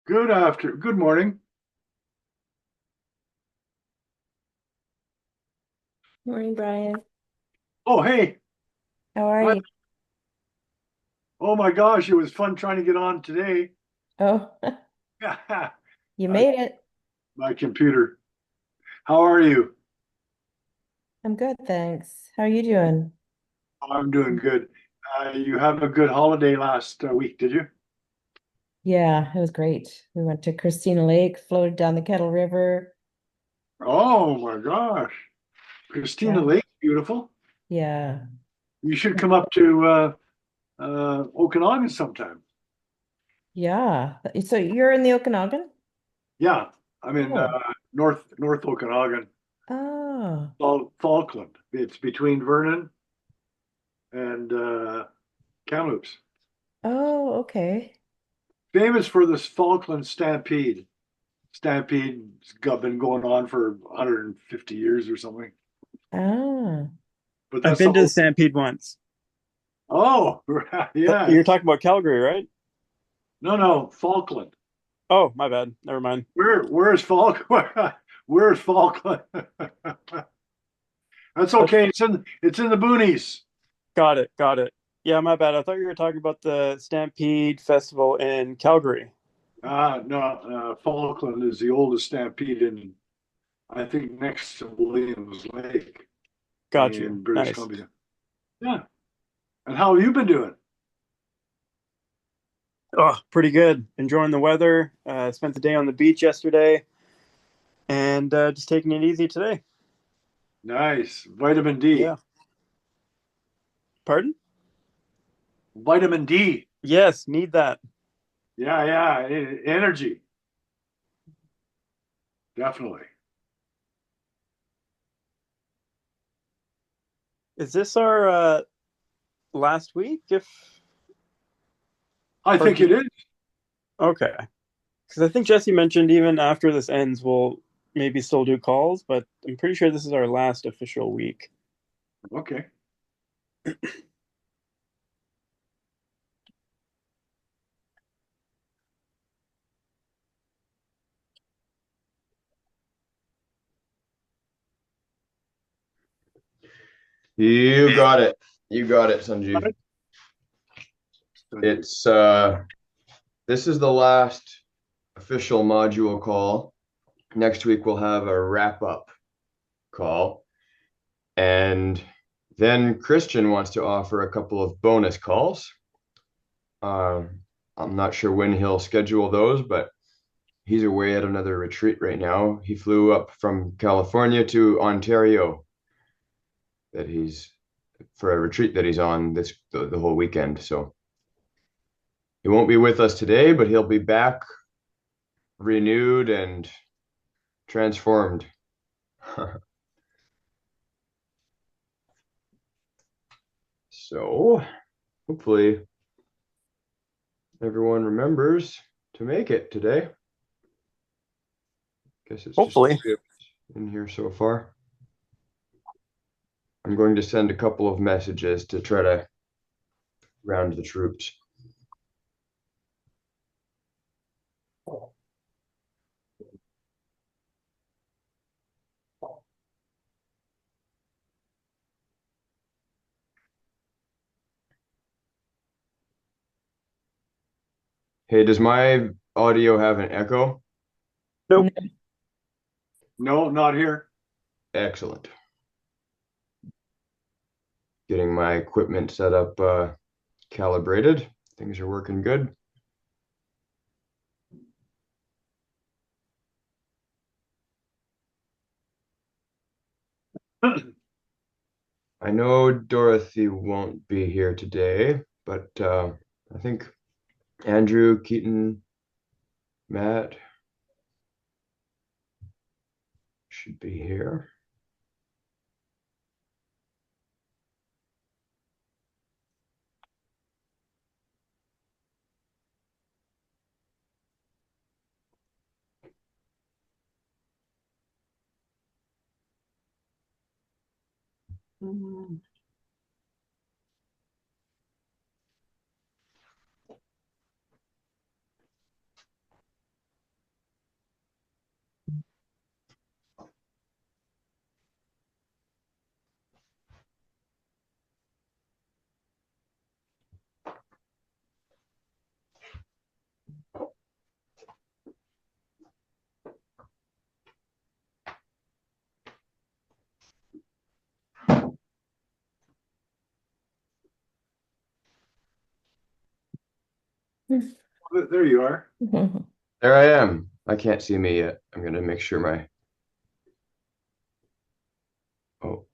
Good morning. Morning, Brian. Oh, hey. How are Hi. you? Oh my gosh, it was fun trying to get on today. Oh, you I, made it. my computer. How are you? I'm good, thanks. How are you doing? I'm doing good. You have a good holiday last week, did you? Yeah, it was great. We went to Christina Lake, floated down the Kettle River. Oh my gosh. Christina Yeah. Lake, beautiful. Yeah. You should come up to Okanagan sometime. Yeah. So you're in the Okanagan? Yeah, I'm in Oh. North Okanagan, Oh. Falkland. It's between Vernon and Kamloops. Oh, okay. Famous for this Falkland Stampede. Stampede's been going on for 150 years or something. Ah. But I've that's the been to the whole. Stampede once. Oh, yeah. You're talking about Calgary, right? No, no, Falkland. Oh, my bad. Never mind. Where's Falkland? Where's Falkland? That's That's okay. It's in the boonies. got it. Got it. Yeah, my bad. I thought you were talking about the Stampede Festival in Calgary. No, Falkland is the oldest stampede in, I think, next to Williams Lake Got you. in British Nice. Columbia. Yeah. And how have you been doing? Oh, pretty good. Enjoying the weather. Spent the day on the beach yesterday and just taking it easy today. Nice. Vitamin D. Yeah. Pardon? Vitamin D. Yes, need that. Yeah, yeah. Energy. Definitely. Is this our last week? If I or think do it is. okay. Because I think Jesse mentioned even after this ends, we'll maybe still do calls, but I'm pretty sure this is our last official week. Okay. You got it. You got it, Sanjeev. Right. It's this is the last official module call. Next week we'll have a wrap up call. And then Christian wants to offer a couple of bonus calls. Uh, I'm not sure when he'll schedule those, but he's away at another retreat right now. He flew up from California to Ontario that he's for a retreat that he's on the whole weekend. So he won't be with us today, but he'll be back renewed and transformed. So hopefully everyone remembers to make it today. Guess it's just Hopefully. three of us in here so far. I'm going to send a couple of messages to try to round the troops. Hey, does my audio have an echo? Nope. No. No, not here. Excellent. Getting my equipment set up, calibrated. Things are working good. I know Dorothy won't be here today, but I think Andrew, Keaton, Matt should be here. There you are. There I am. I can't see me yet. I'm gonna make sure my oh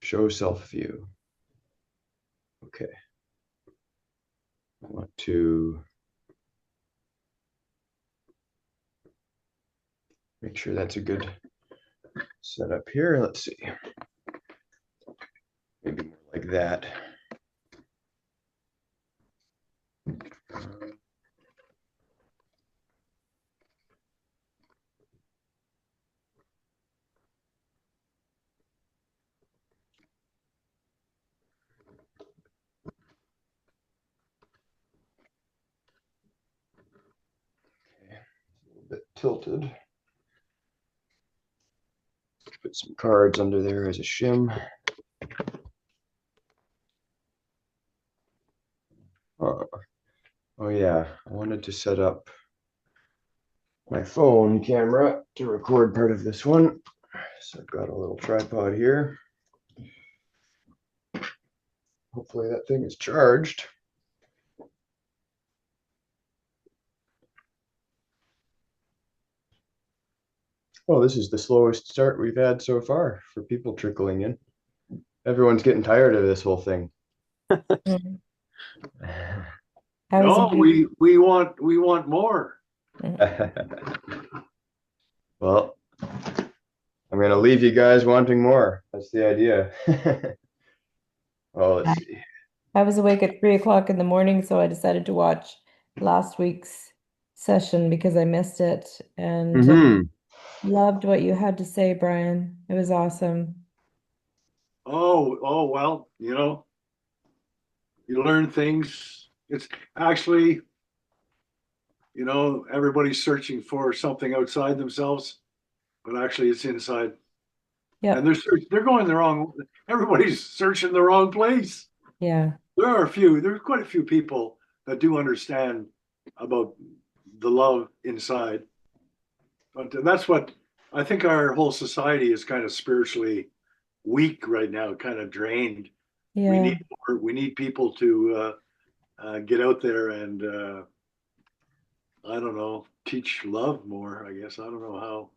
show self view. Okay. I want to make sure that's a good setup here. Let's see. Maybe more like that. Bit tilted. Put some cards under there as a shim. Oh yeah, I wanted to set up my phone camera to record part of this one. So I've got a little tripod here. Hopefully that thing is charged. Well, this is the slowest start we've had so far for people trickling in. Everyone's getting tired of this whole thing. Mm. How is No, it? we want more. Well, I'm gonna leave you guys wanting more. That's the idea. Oh, let's see. I was awake at 3 o'clock in the morning, so I decided to watch last week's session because I missed it and Mm-hmm. loved what you had to say, Brian. It was awesome. Oh, well, you learn things. It's actually, everybody's searching for something outside themselves, but actually it's inside. Yep. And they're going the wrong, everybody's searching the wrong place. Yeah. There's quite a few people that do understand about the love inside. But that's what I think our whole society is kind of spiritually weak right now, kind of drained. Yeah. We need people to get out there and I don't know, teach love more. I guess I don't know how.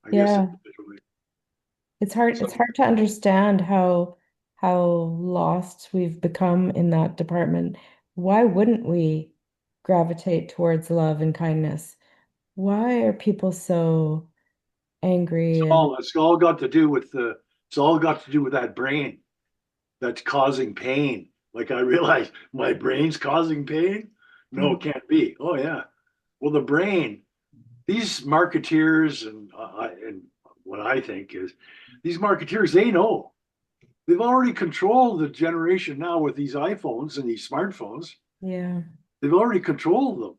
I guess Yeah. individually. It's hard to understand how lost we've become in that department. Why wouldn't we gravitate towards love and kindness? Why are people so angry and It's all got to do with that brain that's causing pain. Like I realized my brain's causing pain. No, it can't be. Oh yeah. Well, the brain, these marketeers and what I think is these marketeers, they know. They've already controlled the generation now with these iPhones and these smartphones. yeah. They've already controlled them.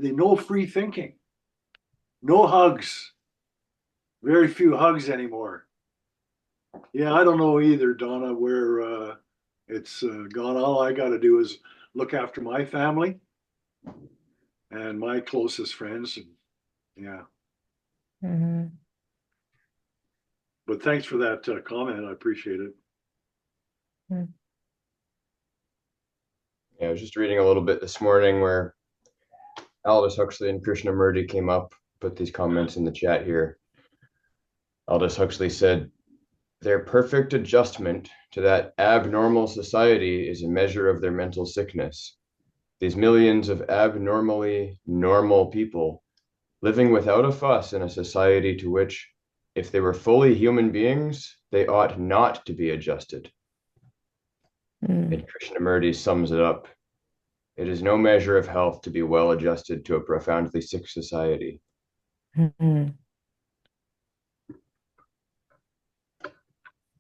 They know free thinking. No hugs. Very few hugs anymore. Yeah, I don't know either, Donna, where it's gone. All I got to do is look after my family and my closest friends. And yeah, Mhm. but thanks for that comment. I appreciate it. Mm. Yeah, I was just reading a little bit this morning where Aldous Huxley and Krishnamurti came up, put these comments in the chat here. Aldous Huxley said, their perfect adjustment to that abnormal society is a measure of their mental sickness. These millions of abnormally normal people living without a fuss in a society to which, if they were fully human beings, they ought not to be adjusted. Mm. And Krishnamurti sums it up. It is no measure of health to be well adjusted to a profoundly sick society. Mhm.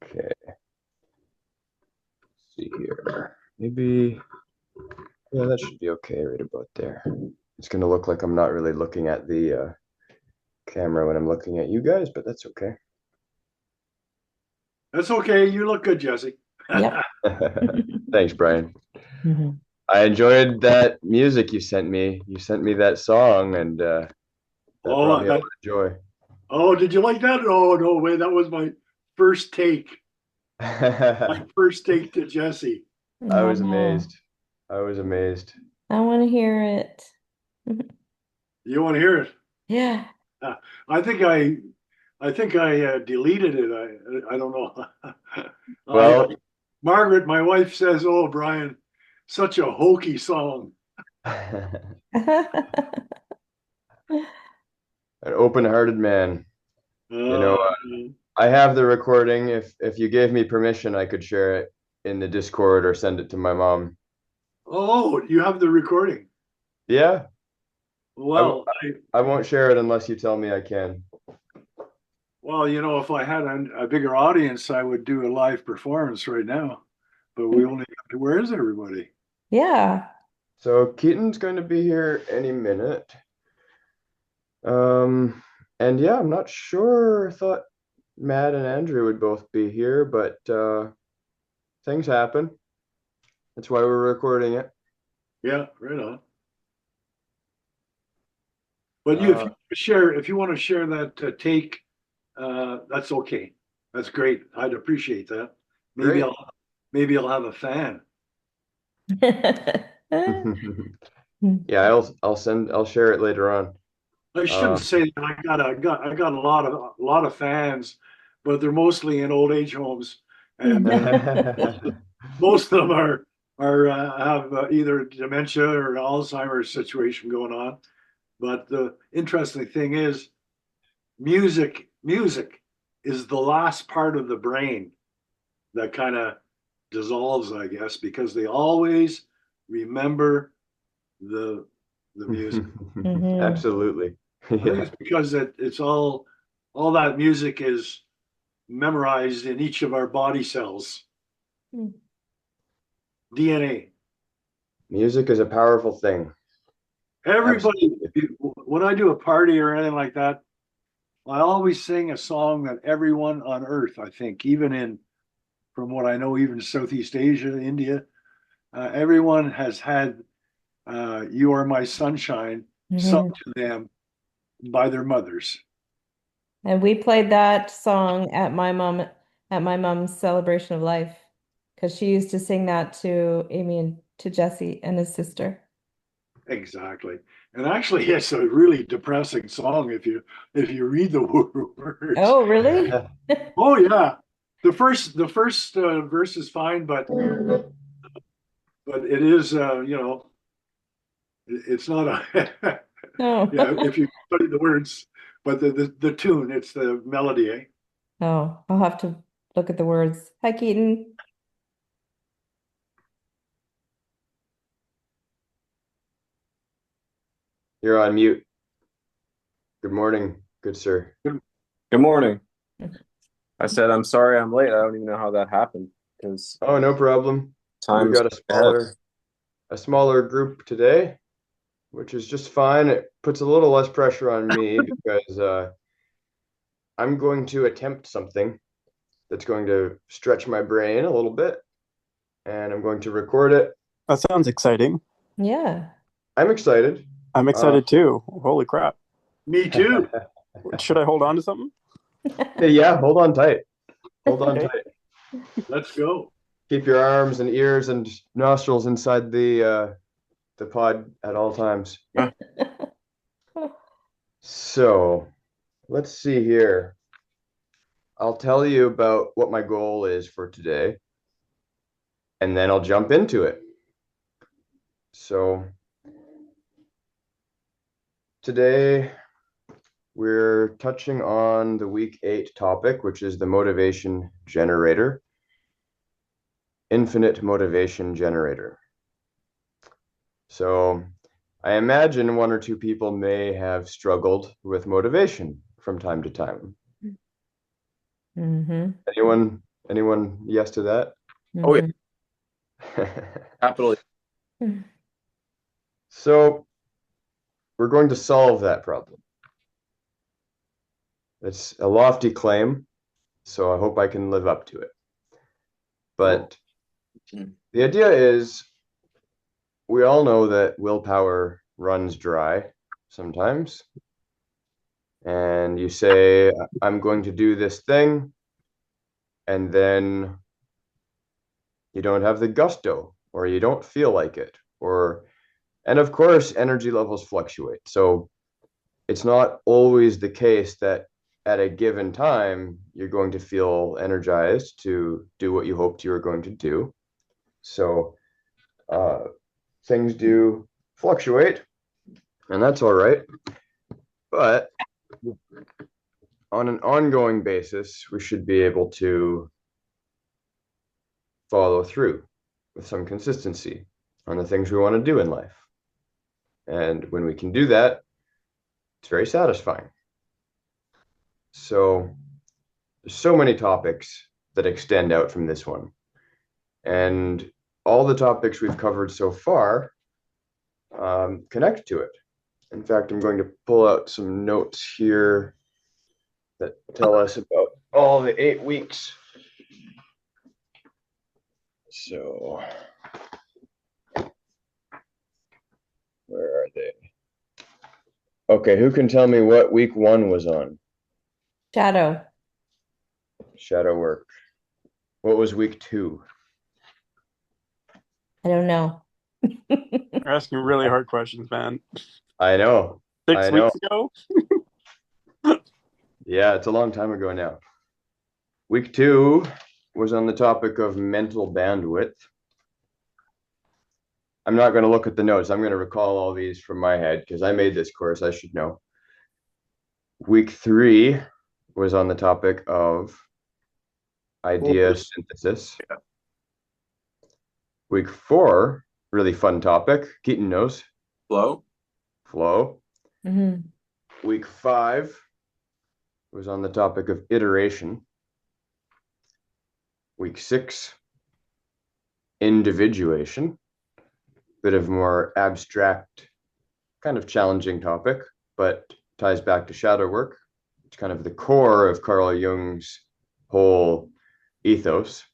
Okay. Let's see here. Maybe, yeah, that should be okay right about there. It's going to look like I'm not really looking at the camera when I'm looking at you guys, but that's okay. That's okay. You look good, Jesse. Yep. Thanks, Brian. Mhm. I enjoyed that music you sent me. You sent me that song, and that brought me a lot of joy. Oh, did you like that? Oh no way! That was my first take. My first take to Jesse. I was Oh. amazed. I was amazed. I want to hear it. You want to hear it? Yeah. I think I deleted it. I don't know. I Well, Margaret, my wife says, "Oh, Brian, such a hokey song." an open-hearted man. You know, Uh, I have the recording. If you gave me permission, I could share it in the Discord or send it to my mom. oh, you have the recording. Yeah, Well, I won't share it unless you tell me I can. well, if I had a bigger audience, I would do a live performance right now. But we only where is everybody? Yeah. So Keaton's going to be here any minute. Um, and yeah, I'm not sure. I thought Matt and Andrew would both be here, but things happen. That's why we're recording it. Yeah, right on. But Uh, if you want to share that take, that's okay. That's great. I'd appreciate that. Maybe great. I'll maybe I'll have a fan. Yeah, I'll share it later on. I shouldn't Um, say that. I got a lot of fans, but they're mostly in old age homes, and most of them are have either dementia or Alzheimer's situation going on. But the interesting thing is, music is the last part of the brain that kind of dissolves, I guess, because they always remember the music. Mhm. Absolutely. I think Yeah. it's because it's all that music is memorized in each of our body cells, DNA. Music is a powerful thing. Everybody, Absolutely. when I do a party or anything like that, I always sing a song that everyone on earth, I think, even from what I know, even Southeast Asia, India, everyone has had "You Are My Sunshine" sung Mhm. to them by their mothers. And we played that song at my mom's celebration of life because she used to sing that to Amy and to Jesse and his sister. Exactly. And actually, it's a really depressing song if you read the words. Oh, really? Oh yeah, the first verse is fine, but it is it's not a No. yeah if you study the words, but the tune, it's the melody, eh? Oh, I'll have to look at the words. Hi, Keaton. You're on mute. Good morning, good sir. Good morning. I said I'm sorry I'm late. I don't even know how that happened because Oh, no problem. We've time's got ahead. a smaller group today, which is just fine. It puts a little less pressure on me because I'm going to attempt something that's going to stretch my brain a little bit, and I'm going to record it. That sounds exciting. Yeah. I'm excited. I'm Uh, excited too. Holy crap. Me too. Should I hold on to something? yeah, hold on tight. Hold on Okay. tight. Let's go. Keep your arms and ears and nostrils inside the pod at all times. So let's see here. I'll tell you about what my goal is for today, and then I'll jump into it. So today we're touching on the week 8 topic, which is the motivation generator, infinite motivation generator. So I imagine one or two people may have struggled with motivation from time to time. Mm-hmm. Anyone yes to that? Oh yeah, Mm-hmm. capitally. So we're going to solve that problem. It's a lofty claim, so I hope I can live up to it. But the idea is we all know that willpower runs dry sometimes. And you say, I'm going to do this thing, and then you don't have the gusto or you don't feel like it and of course, energy levels fluctuate. So it's not always the case that at a given time you're going to feel energized to do what you hoped you were going to do. So things do fluctuate, and that's all right. But on an ongoing basis, we should be able to follow through with some consistency on the things we want to do in life. And when we can do that, it's very satisfying. So there's so many topics that extend out from this one. And all the topics we've covered so far connect to it. In fact, I'm going to pull out some notes here that tell us about all the 8 weeks. So, where are they? Okay, who can tell me what week 1 was on? Shadow. Shadow work. What was week 2? I don't know. You're asking really hard questions, man. I know. 6 I know. weeks ago? Yeah, it's a long time ago now. Week 2 was on the topic of mental bandwidth. I'm not going to look at the notes. I'm going to recall all these from my head because I made this course. I should know. Week 3 was on the topic of idea synthesis. Yeah. Week 4, really fun topic. Keaton knows. Flow. Mhm. Week 5 was on the topic of iteration. Week 6, individuation. Bit of more abstract, kind of challenging topic, but ties back to shadow work. It's kind of the core of Carl Jung's whole ethos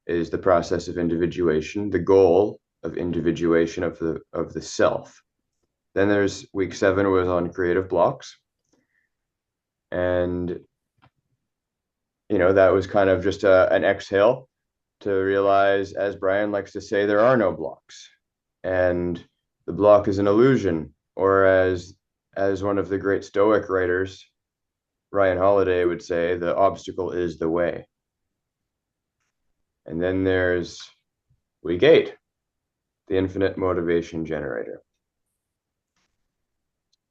is the process of individuation, the goal of individuation of the self. Then there's week 7 was on creative blocks. And, that was kind of just an exhale to realize, as Brian likes to say, there are no blocks. And the block is an illusion, or as one of the great Stoic writers, Ryan Holiday, would say, the obstacle is the way. And then there's week 8, the infinite motivation generator.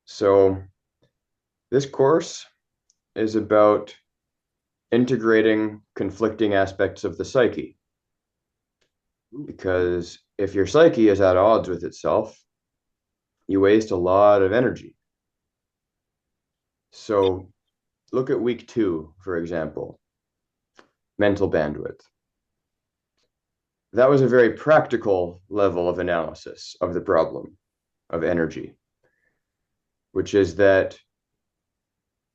So this course is about integrating conflicting aspects of the psyche. Because if your psyche is at odds with itself, you waste a lot of energy. So look at week 2, for example, mental bandwidth. That was a very practical level of analysis of the problem of energy, which is that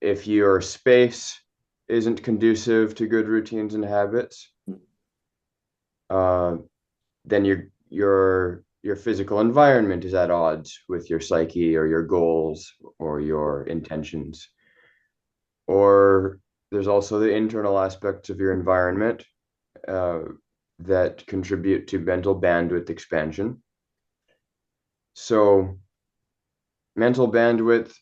if your space isn't conducive to good routines and habits, then your physical environment is at odds with your psyche or your goals or your intentions. Or there's also the internal aspects of your environment that contribute to mental bandwidth expansion. So mental bandwidth,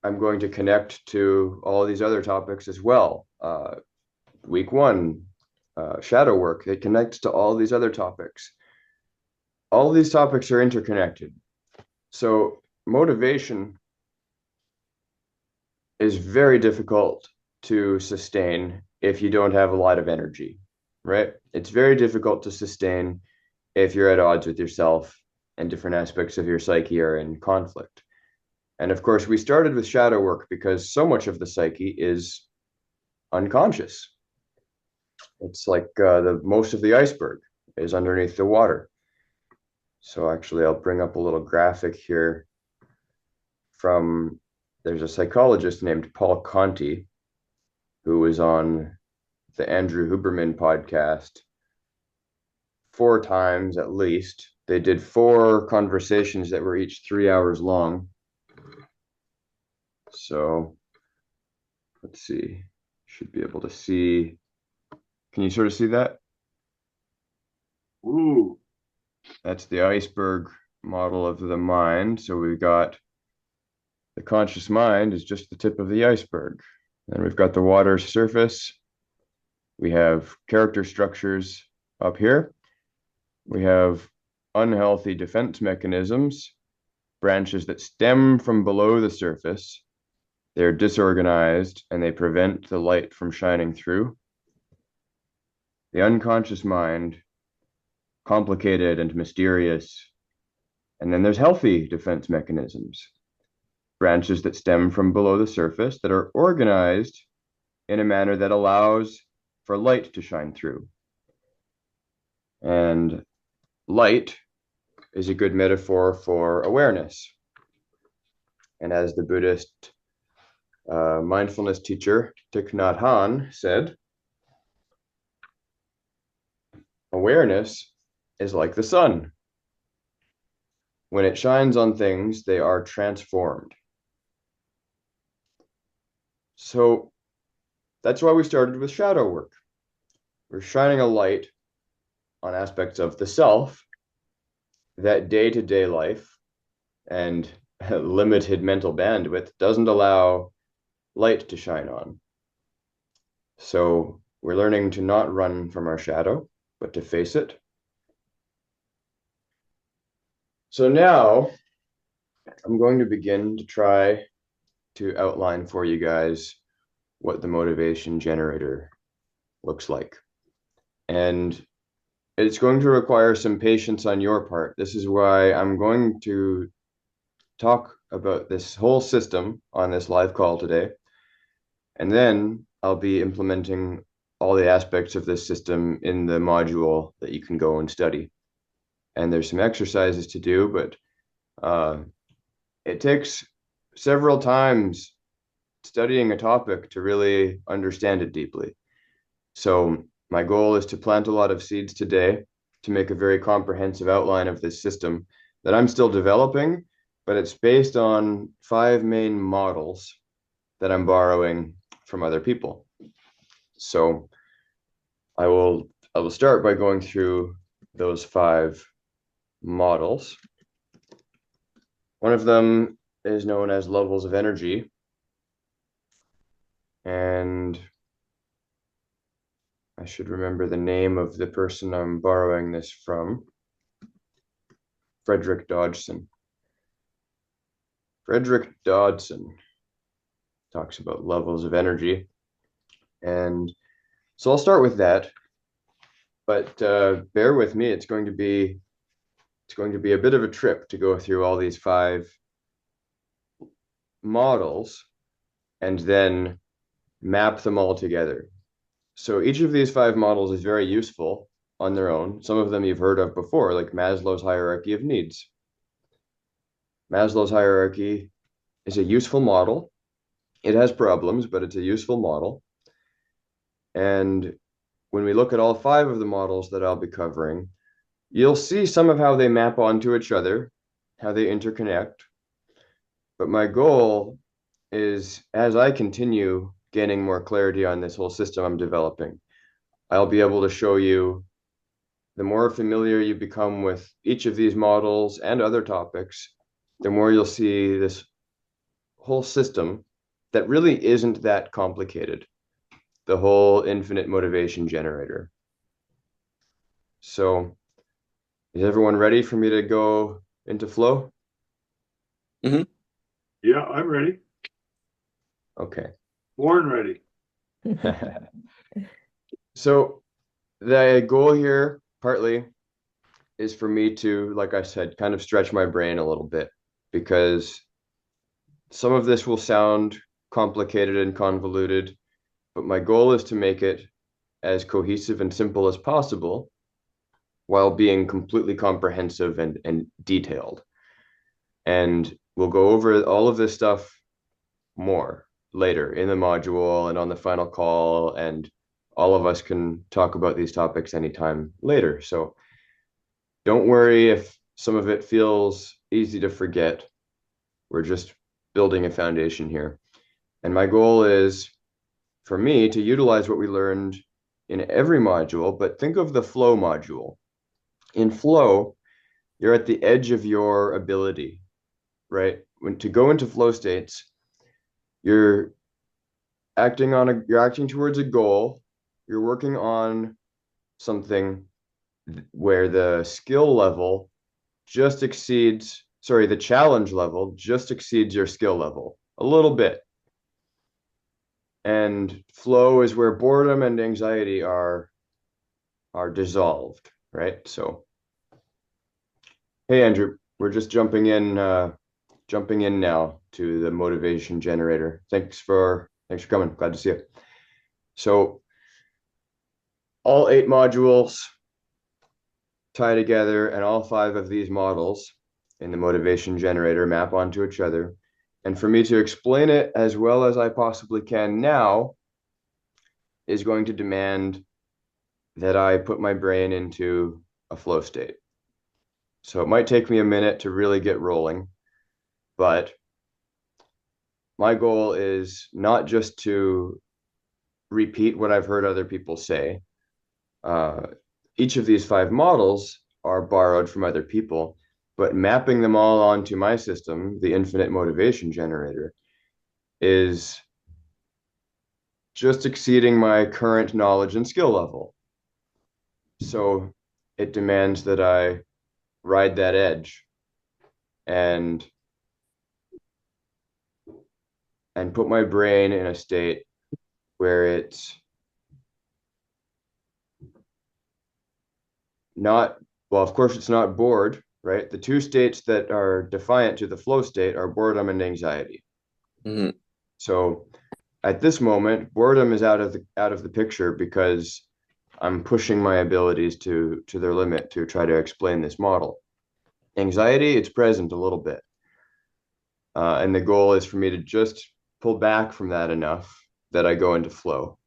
I'm going to connect to all these other topics as well. Week 1, shadow work, it connects to all these other topics. All these topics are interconnected. So motivation is very difficult to sustain if you don't have a lot of energy, right? It's very difficult to sustain if you're at odds with yourself and different aspects of your psyche are in conflict. And of course, we started with shadow work because so much of the psyche is unconscious. It's like most of the iceberg is underneath the water. So actually, I'll bring up a little graphic here there's a psychologist named Paul Conti, who was on the Andrew Huberman podcast 4 times at least. They did 4 conversations that were each 3 hours long. So let's see, should be able to see. Can you sort of see that? Ooh. That's the iceberg model of the mind. So we've got the conscious mind is just the tip of the iceberg. Then we've got the water surface. We have character structures up here. We have unhealthy defense mechanisms, branches that stem from below the surface. They're disorganized and they prevent the light from shining through. The unconscious mind, complicated and mysterious. And then there's healthy defense mechanisms, branches that stem from below the surface that are organized in a manner that allows for light to shine through. And light is a good metaphor for awareness. And as the Buddhist mindfulness teacher Thich Nhat Hanh said, awareness is like the sun. When it shines on things, they are transformed. So that's why we started with shadow work. We're shining a light on aspects of the self that day-to-day life and limited mental bandwidth doesn't allow light to shine on. So we're learning to not run from our shadow, but to face it. So now I'm going to begin to try to outline for you guys what the motivation generator looks like. And it's going to require some patience on your part. This is why I'm going to talk about this whole system on this live call today. And then I'll be implementing all the aspects of this system in the module that you can go and study. And there's some exercises to do, but it takes several times studying a topic to really understand it deeply. So my goal is to plant a lot of seeds today to make a very comprehensive outline of this system that I'm still developing, but it's based on 5 main models that I'm borrowing from other people. So I will start by going through those 5 models. One of them is known as levels of energy. And I should remember the name of the person I'm borrowing this from. Frederick Dodgson. Frederick Dodgson talks about levels of energy. And so I'll start with that. But bear with me, it's going to be a bit of a trip to go through all these 5 models and then map them all together. So each of these 5 models is very useful on their own. Some of them you've heard of before, like Maslow's hierarchy of needs. Maslow's hierarchy is a useful model. It has problems, but it's a useful model. And when we look at all 5 of the models that I'll be covering, you'll see some of how they map onto each other, how they interconnect. But my goal is, as I continue gaining more clarity on this whole system I'm developing, I'll be able to show you the more familiar you become with each of these models and other topics, the more you'll see this whole system that really isn't that complicated, the whole infinite motivation generator. So is everyone ready for me to go into flow? Yeah, I'm ready. Okay. Born ready. So the goal here partly is for me to, like I said, kind of stretch my brain a little bit, because some of this will sound complicated and convoluted, but my goal is to make it as cohesive and simple as possible while being completely comprehensive and detailed. And we'll go over all of this stuff more later in the module and on the final call, and all of us can talk about these topics anytime later. So don't worry if some of it feels easy to forget. We're just building a foundation here. And my goal is for me to utilize what we learned in every module, but think of the flow module. In flow, you're at the edge of your ability, right? When to go into flow states, you're you're acting towards a goal, you're working on something where the skill level just exceeds, sorry, the challenge level just exceeds your skill level a little bit. And flow is where boredom and anxiety are dissolved, right? So, hey Andrew, we're just jumping in now to the motivation generator. Thanks for coming. Glad to see you. So all 8 modules tie together, and all 5 of these models in the motivation generator map onto each other. And for me to explain it as well as I possibly can now is going to demand that I put my brain into a flow state. So it might take me a minute to really get rolling, but my goal is not just to repeat what I've heard other people say. Each of these 5 models are borrowed from other people, but mapping them all onto my system, the infinite motivation generator, is just exceeding my current knowledge and skill level. So it demands that I ride that edge and put my brain in a state where it's not, well, of course, it's not bored, right? The 2 states that are defiant to the flow state are boredom and anxiety. Mhm. So at this moment, boredom is out of the picture because I'm pushing my abilities to their limit to try to explain this model. Anxiety, it's present a little bit. And the goal is for me to just pull back from that enough that I go into flow.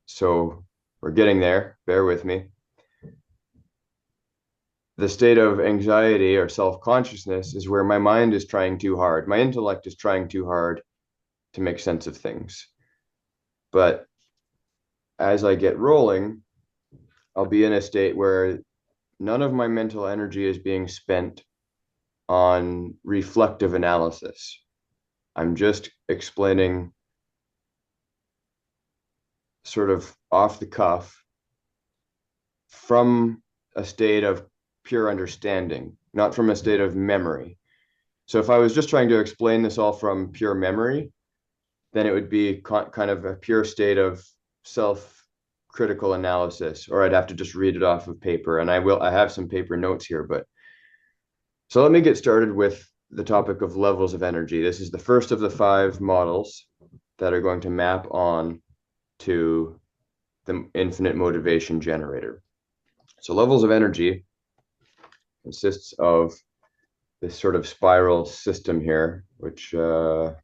So we're getting there. Bear with me. The state of anxiety or self-consciousness is where my mind is trying too hard. My intellect is trying too hard to make sense of things. But as I get rolling, I'll be in a state where none of my mental energy is being spent on reflective analysis. I'm just explaining sort of off the cuff from a state of pure understanding, not from a state of memory. So if I was just trying to explain this all from pure memory, then it would be kind of a pure state of self-critical analysis, or I'd have to just read it off of paper. And I have some paper notes here, but so let me get started with the topic of levels of energy. This is the first of the 5 models that are going to map on to the infinite motivation generator. So levels of energy consists of this sort of spiral system here, which don't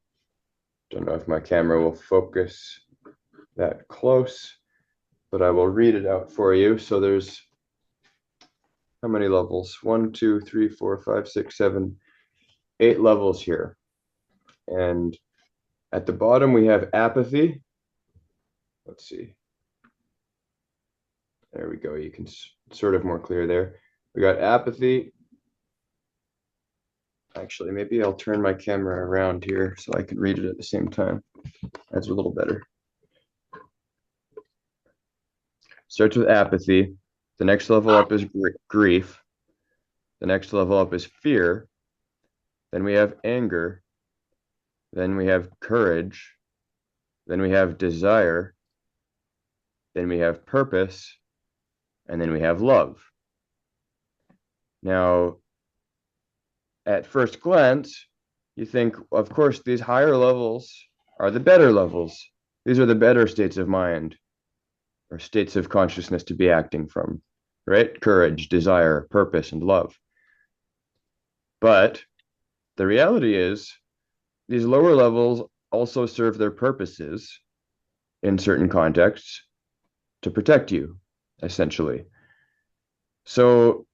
know if my camera will focus that close, but I will read it out for you. So there's how many levels? 1, 2, 3, 4, 5, 6, 7, 8 levels here. And at the bottom, we have apathy. Let's see. There we go. You can sort of more clear there. We got apathy. Actually, maybe I'll turn my camera around here so I can read it at the same time. That's a little better. Starts with apathy. The next level up is grief. The next level up is fear. Then we have anger. Then we have courage. Then we have desire. Then we have purpose. And then we have love. Now, at first glance, you think, of course, these higher levels are the better levels. These are the better states of mind or states of consciousness to be acting from, right? Courage, desire, purpose, and love. But the reality is these lower levels also serve their purposes in certain contexts to protect you, essentially. So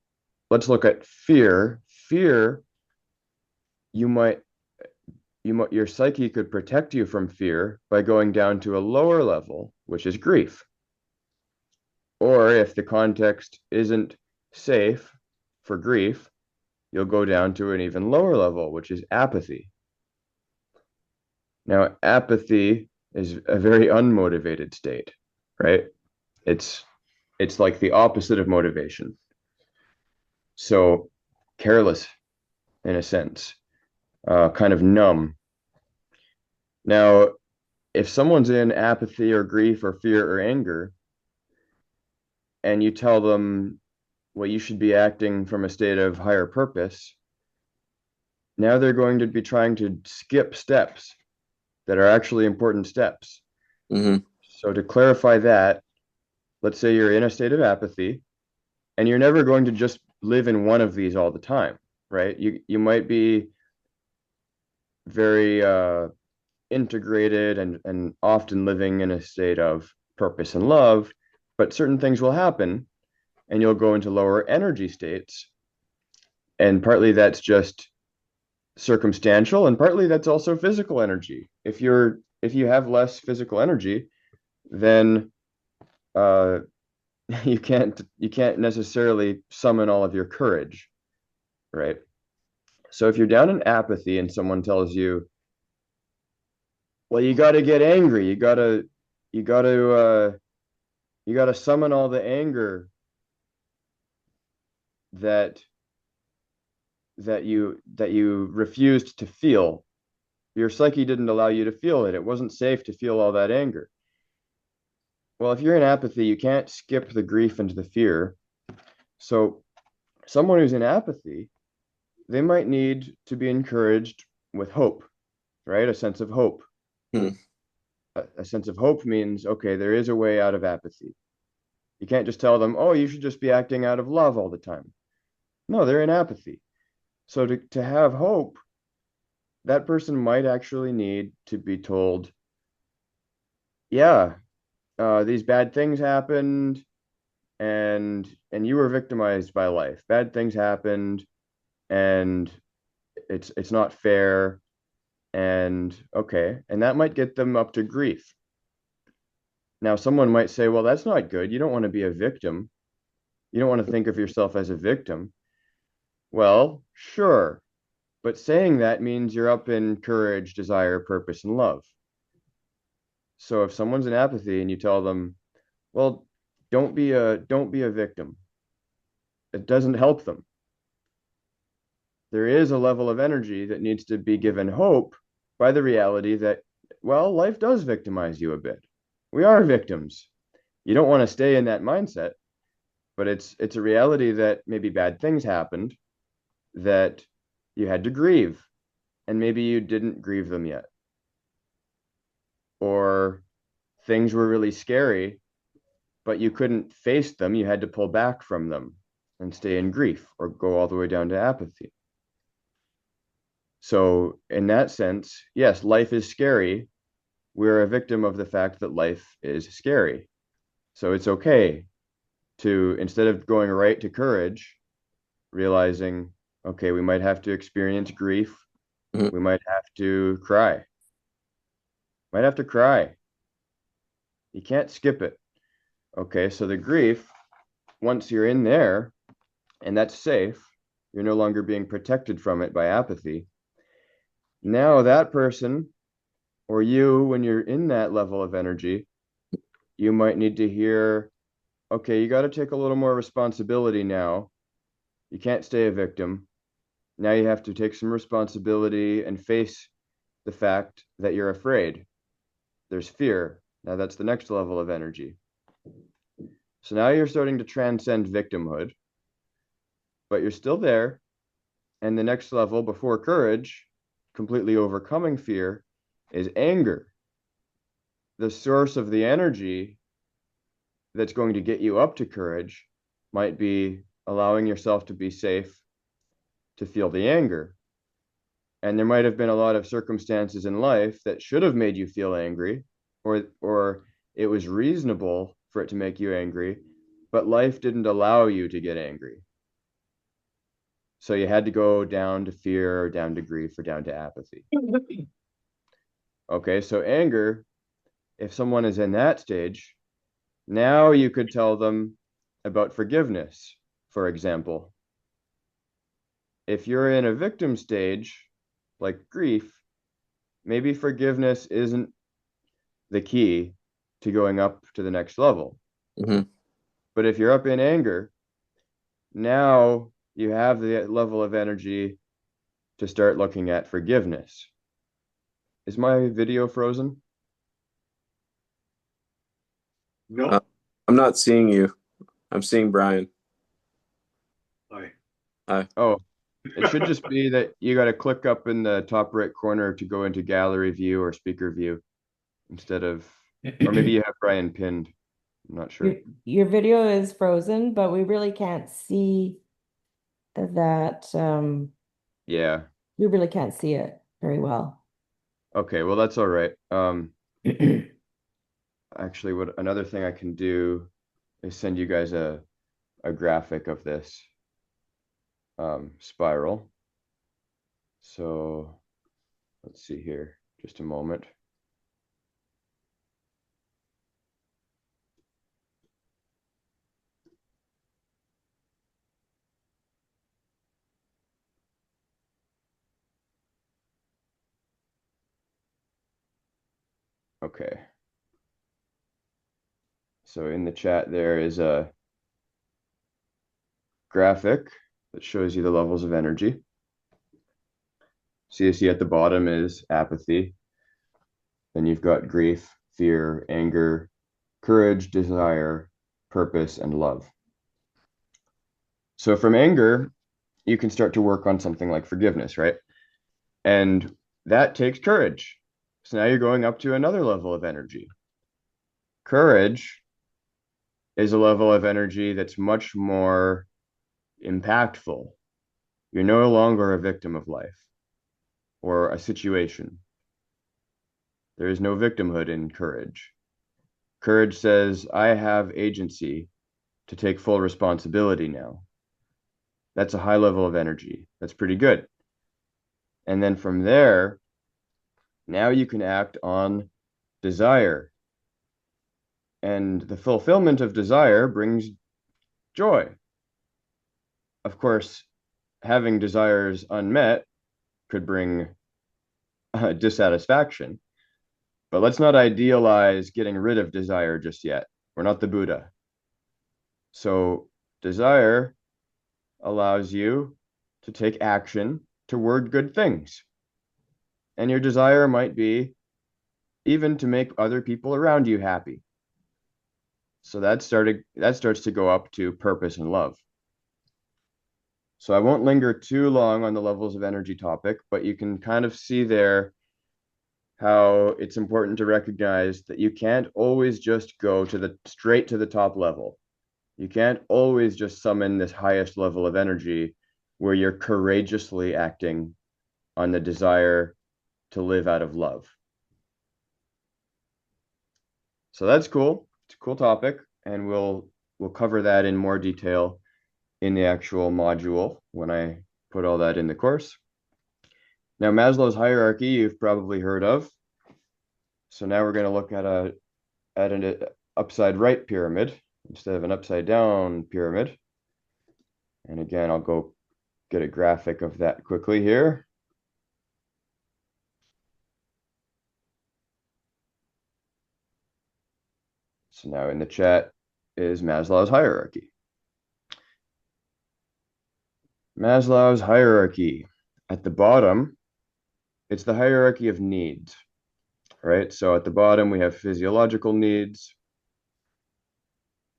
let's look at fear. Fear, your psyche could protect you from fear by going down to a lower level, which is grief. Or if the context isn't safe for grief, you'll go down to an even lower level, which is apathy. Now, apathy is a very unmotivated state, right? It's like the opposite of motivation. So careless in a sense, kind of numb. Now, if someone's in apathy or grief or fear or anger, and you tell them, well, you should be acting from a state of higher purpose, now they're going to be trying to skip steps that are actually important steps. Mm-hmm. So to clarify that, let's say you're in a state of apathy, and you're never going to just live in one of these all the time, right? You might be very integrated and often living in a state of purpose and love, but certain things will happen and you'll go into lower energy states. And partly that's just circumstantial, and partly that's also physical energy. If you have less physical energy, then uh, you can't necessarily summon all of your courage, right? So if you're down in apathy and someone tells you, well, you got to get angry, you got to summon all the anger that you refused to feel. Your psyche didn't allow you to feel it. It wasn't safe to feel all that anger. Well, if you're in apathy, you can't skip the grief and the fear. So someone who's in apathy, they might need to be encouraged with hope, right? A sense of hope. Hmm. A sense of hope means, okay, there is a way out of apathy. You can't just tell them, oh, you should just be acting out of love all the time. No, they're in apathy. So to have hope, that person might actually need to be told, yeah, these bad things happened, and you were victimized by life. Bad things happened, and it's not fair, and okay, and that might get them up to grief. Now, someone might say, well, that's not good. You don't want to be a victim. You don't want to think of yourself as a victim. Well, sure. But saying that means you're up in courage, desire, purpose, and love. So if someone's in apathy and you tell them, well, don't be a victim, it doesn't help them. There is a level of energy that needs to be given hope by the reality that, well, life does victimize you a bit. We are victims. You don't want to stay in that mindset, but it's a reality that maybe bad things happened that you had to grieve, and maybe you didn't grieve them yet. Or things were really scary, but you couldn't face them. You had to pull back from them and stay in grief or go all the way down to apathy. So in that sense, yes, life is scary. We're a victim of the fact that life is scary. So it's okay to, instead of going right to courage, realizing, okay, we might have to experience grief. Mhm. We might have to cry. Might have to cry. You can't skip it. Okay, so the grief, once you're in there, and that's safe, you're no longer being protected from it by apathy. Now that person, or you, when you're in that level of energy, you might need to hear, okay, you got to take a little more responsibility now. You can't stay a victim. Now you have to take some responsibility and face the fact that you're afraid. There's fear. Now that's the next level of energy. So now you're starting to transcend victimhood, but you're still there. And the next level before courage, completely overcoming fear, is anger. The source of the energy that's going to get you up to courage might be allowing yourself to be safe to feel the anger. And there might have been a lot of circumstances in life that should have made you feel angry, or it was reasonable for it to make you angry, but life didn't allow you to get angry. So you had to go down to fear, or down to grief, or down to apathy. Okay, so anger, if someone is in that stage, now you could tell them about forgiveness, for example. if you're in a victim stage, like grief, maybe forgiveness isn't the key to going up to the next level. Mhm. But if you're up in anger, now you have the level of energy to start looking at forgiveness. Is my video frozen? No, Uh, I'm not seeing you. I'm seeing Brian. I, Oh, it should just be that you got to click up in the top right corner to go into gallery view or speaker view instead of, or maybe you have Brian pinned. I'm not sure. Your video is frozen, but we really can't see that. Yeah. We really can't see it very well. Okay. Well, that's all right. Actually, what another thing I can do is send you guys a graphic of this spiral. So let's see here, just a moment. Okay. So in the chat, there is a graphic that shows you the levels of energy. So you see at the bottom is apathy. Then you've got grief, fear, anger, courage, desire, purpose, and love. So from anger, you can start to work on something like forgiveness, right? And that takes courage. So now you're going up to another level of energy. Courage is a level of energy that's much more impactful. You're no longer a victim of life or a situation. There is no victimhood in courage. Courage says, I have agency to take full responsibility now. That's a high level of energy. That's pretty good. And then from there, now you can act on desire. And the fulfillment of desire brings joy. Of course, having desires unmet could bring dissatisfaction. But let's not idealize getting rid of desire just yet. We're not the Buddha. So desire allows you to take action toward good things. And your desire might be even to make other people around you happy. So that starts to go up to purpose and love. So I won't linger too long on the levels of energy topic, but you can kind of see there how it's important to recognize that you can't always just go to the straight to the top level. You can't always just summon this highest level of energy where you're courageously acting on the desire to live out of love. So that's cool. It's a cool topic, and we'll cover that in more detail in the actual module when I put all that in the course. Now, Maslow's hierarchy you've probably heard of. So now we're going to look at an upside right pyramid instead of an upside down pyramid. And again, I'll go get a graphic of that quickly here. So now in the chat is Maslow's hierarchy. Maslow's hierarchy. At the bottom, it's the hierarchy of needs, right? So at the bottom, we have physiological needs.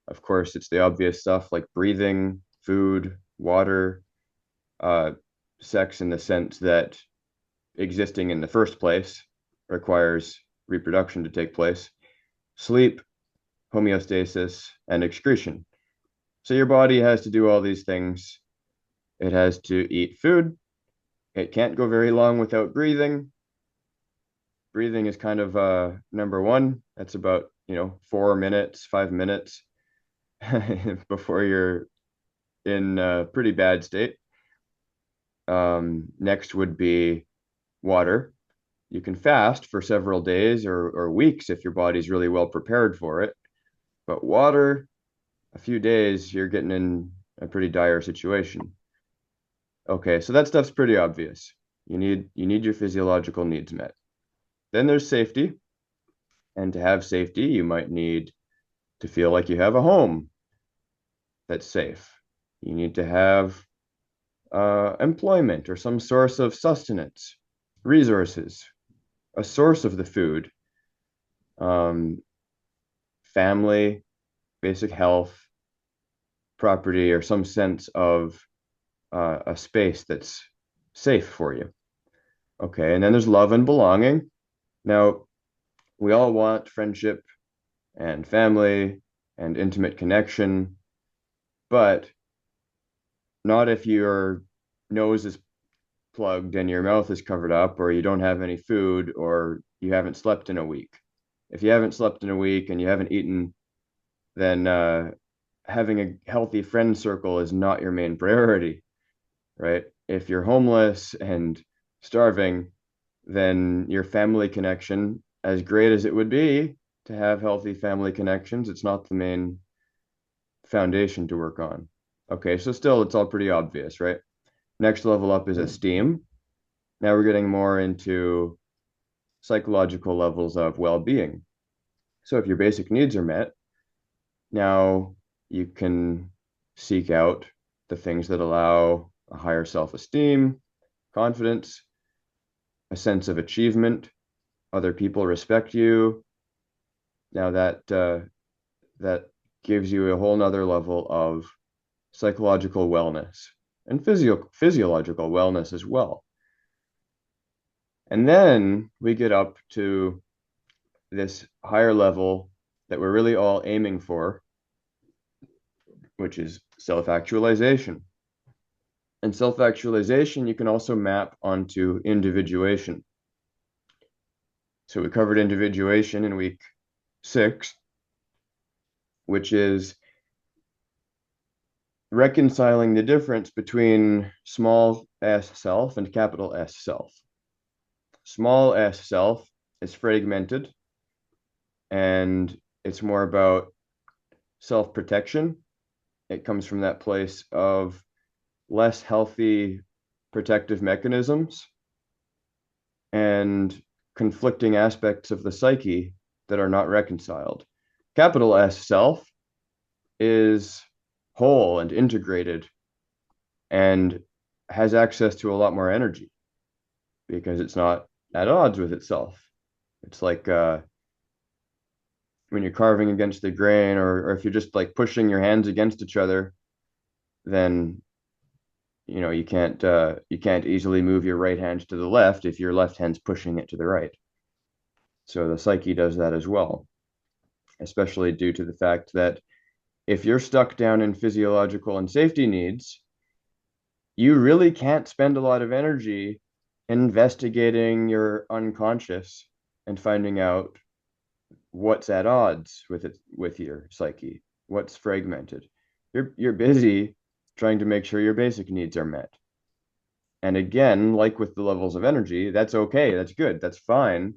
Of course, it's the obvious stuff like breathing, food, water, sex in the sense that existing in the first place requires reproduction to take place, sleep, homeostasis, and excretion. So your body has to do all these things. It has to eat food. It can't go very long without breathing. Breathing is kind of number one. That's about 4 minutes, 5 minutes before you're in a pretty bad state. Next would be water. You can fast for several days or weeks if your body's really well prepared for it. But water, a few days, you're getting in a pretty dire situation. Okay, so that stuff's pretty obvious. You need your physiological needs met. Then there's safety. And to have safety, you might need to feel like you have a home that's safe. You need to have employment or some source of sustenance, resources, a source of the food, um, family, basic health, property, or some sense of a space that's safe for you. Okay, and then there's love and belonging. Now, we all want friendship and family and intimate connection, but not if your nose is plugged and your mouth is covered up, or you don't have any food, or you haven't slept in a week. If you haven't slept in a week and you haven't eaten, then having a healthy friend circle is not your main priority, right? If you're homeless and starving, then your family connection, as great as it would be to have healthy family connections, it's not the main foundation to work on. Okay, so still, it's all pretty obvious, right? Next level up is esteem. Now we're getting more into psychological levels of well-being. So if your basic needs are met, now you can seek out the things that allow a higher self-esteem, confidence, a sense of achievement, other people respect you. Now that gives you a whole nother level of psychological wellness and physiological wellness as well. And then we get up to this higher level that we're really all aiming for, which is self-actualization. And self-actualization you can also map onto individuation. So we covered individuation in week 6, which is reconciling the difference between small s self and capital S self. Small s self is fragmented, and it's more about self-protection. It comes from that place of less healthy protective mechanisms and conflicting aspects of the psyche that are not reconciled. Capital S self is whole and integrated and has access to a lot more energy because it's not at odds with itself. It's like when you're carving against the grain, or if you're just like pushing your hands against each other, then you can't easily move your right hand to the left if your left hand's pushing it to the right. So the psyche does that as well, especially due to the fact that if you're stuck down in physiological and safety needs, you really can't spend a lot of energy investigating your unconscious and finding out what's at odds with your psyche, what's fragmented. You're busy trying to make sure your basic needs are met. And again, like with the levels of energy, that's okay, that's good, that's fine.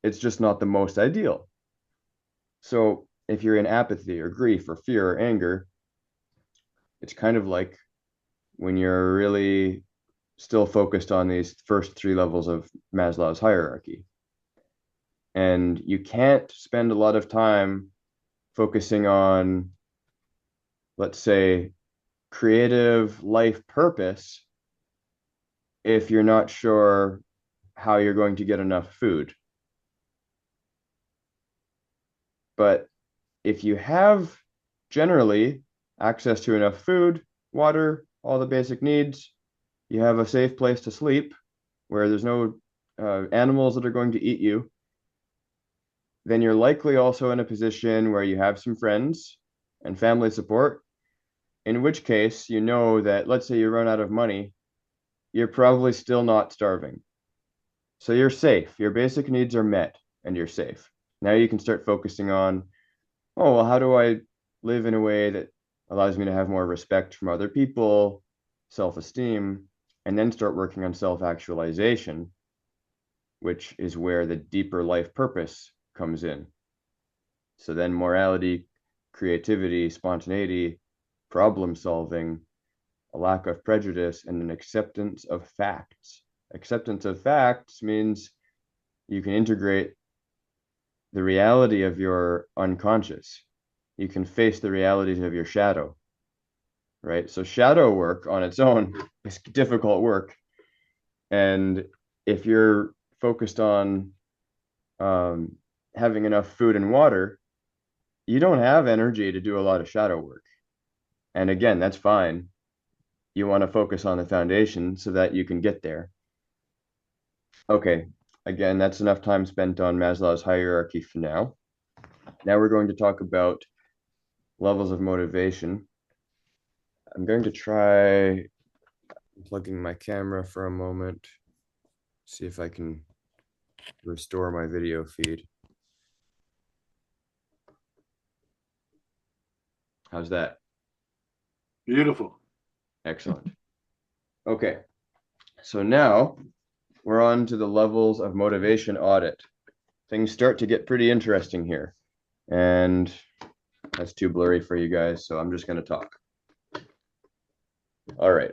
It's just not the most ideal. So if you're in apathy or grief or fear or anger, it's kind of like when you're really still focused on these first 3 levels of Maslow's hierarchy. And you can't spend a lot of time focusing on, let's say, creative life purpose if you're not sure how you're going to get enough food. But if you have generally access to enough food, water, all the basic needs, you have a safe place to sleep where there's no animals that are going to eat you, then you're likely also in a position where you have some friends and family support, in which case you know that, let's say you run out of money, you're probably still not starving. So you're safe. Your basic needs are met and you're safe. Now you can start focusing on, oh, well, how do I live in a way that allows me to have more respect from other people, self-esteem, and then start working on self-actualization, which is where the deeper life purpose comes in. So then morality, creativity, spontaneity, problem solving, a lack of prejudice, and an acceptance of facts. Acceptance of facts means you can integrate the reality of your unconscious. You can face the realities of your shadow, right? So shadow work on its own is difficult work. And if you're focused on having enough food and water, you don't have energy to do a lot of shadow work. And again, that's fine. You want to focus on the foundation so that you can get there. Okay, again, that's enough time spent on Maslow's hierarchy for now. Now we're going to talk about levels of motivation. I'm going to try plugging my camera for a moment, see if I can restore my video feed. How's that? Beautiful. Excellent. Okay, so now we're on to the levels of motivation audit. Things start to get pretty interesting here. And that's too blurry for you guys, so I'm just going to talk. All right.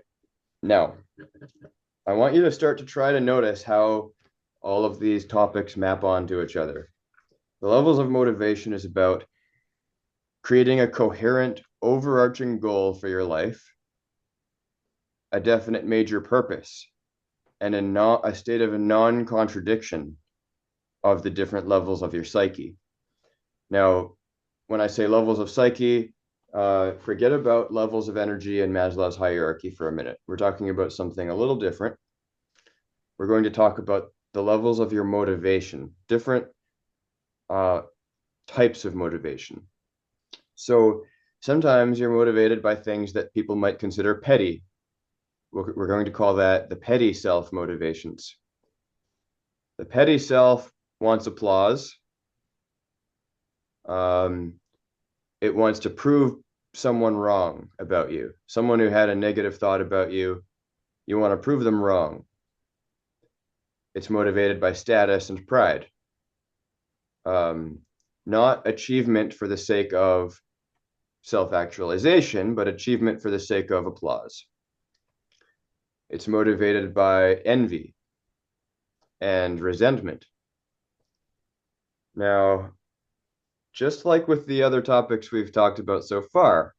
Now, I want you to start to try to notice how all of these topics map onto each other. The levels of motivation is about creating a coherent, overarching goal for your life, a definite major purpose, and a state of a non-contradiction of the different levels of your psyche. Now, when I say levels of psyche, forget about levels of energy in Maslow's hierarchy for a minute. We're talking about something a little different. We're going to talk about the levels of your motivation, different types of motivation. So sometimes you're motivated by things that people might consider petty. We're going to call that the petty self motivations. The petty self wants applause. It wants to prove someone wrong about you. Someone who had a negative thought about you, you want to prove them wrong. It's motivated by status and pride. Not achievement for the sake of self-actualization, but achievement for the sake of applause. It's motivated by envy and resentment. Now, just like with the other topics we've talked about so far,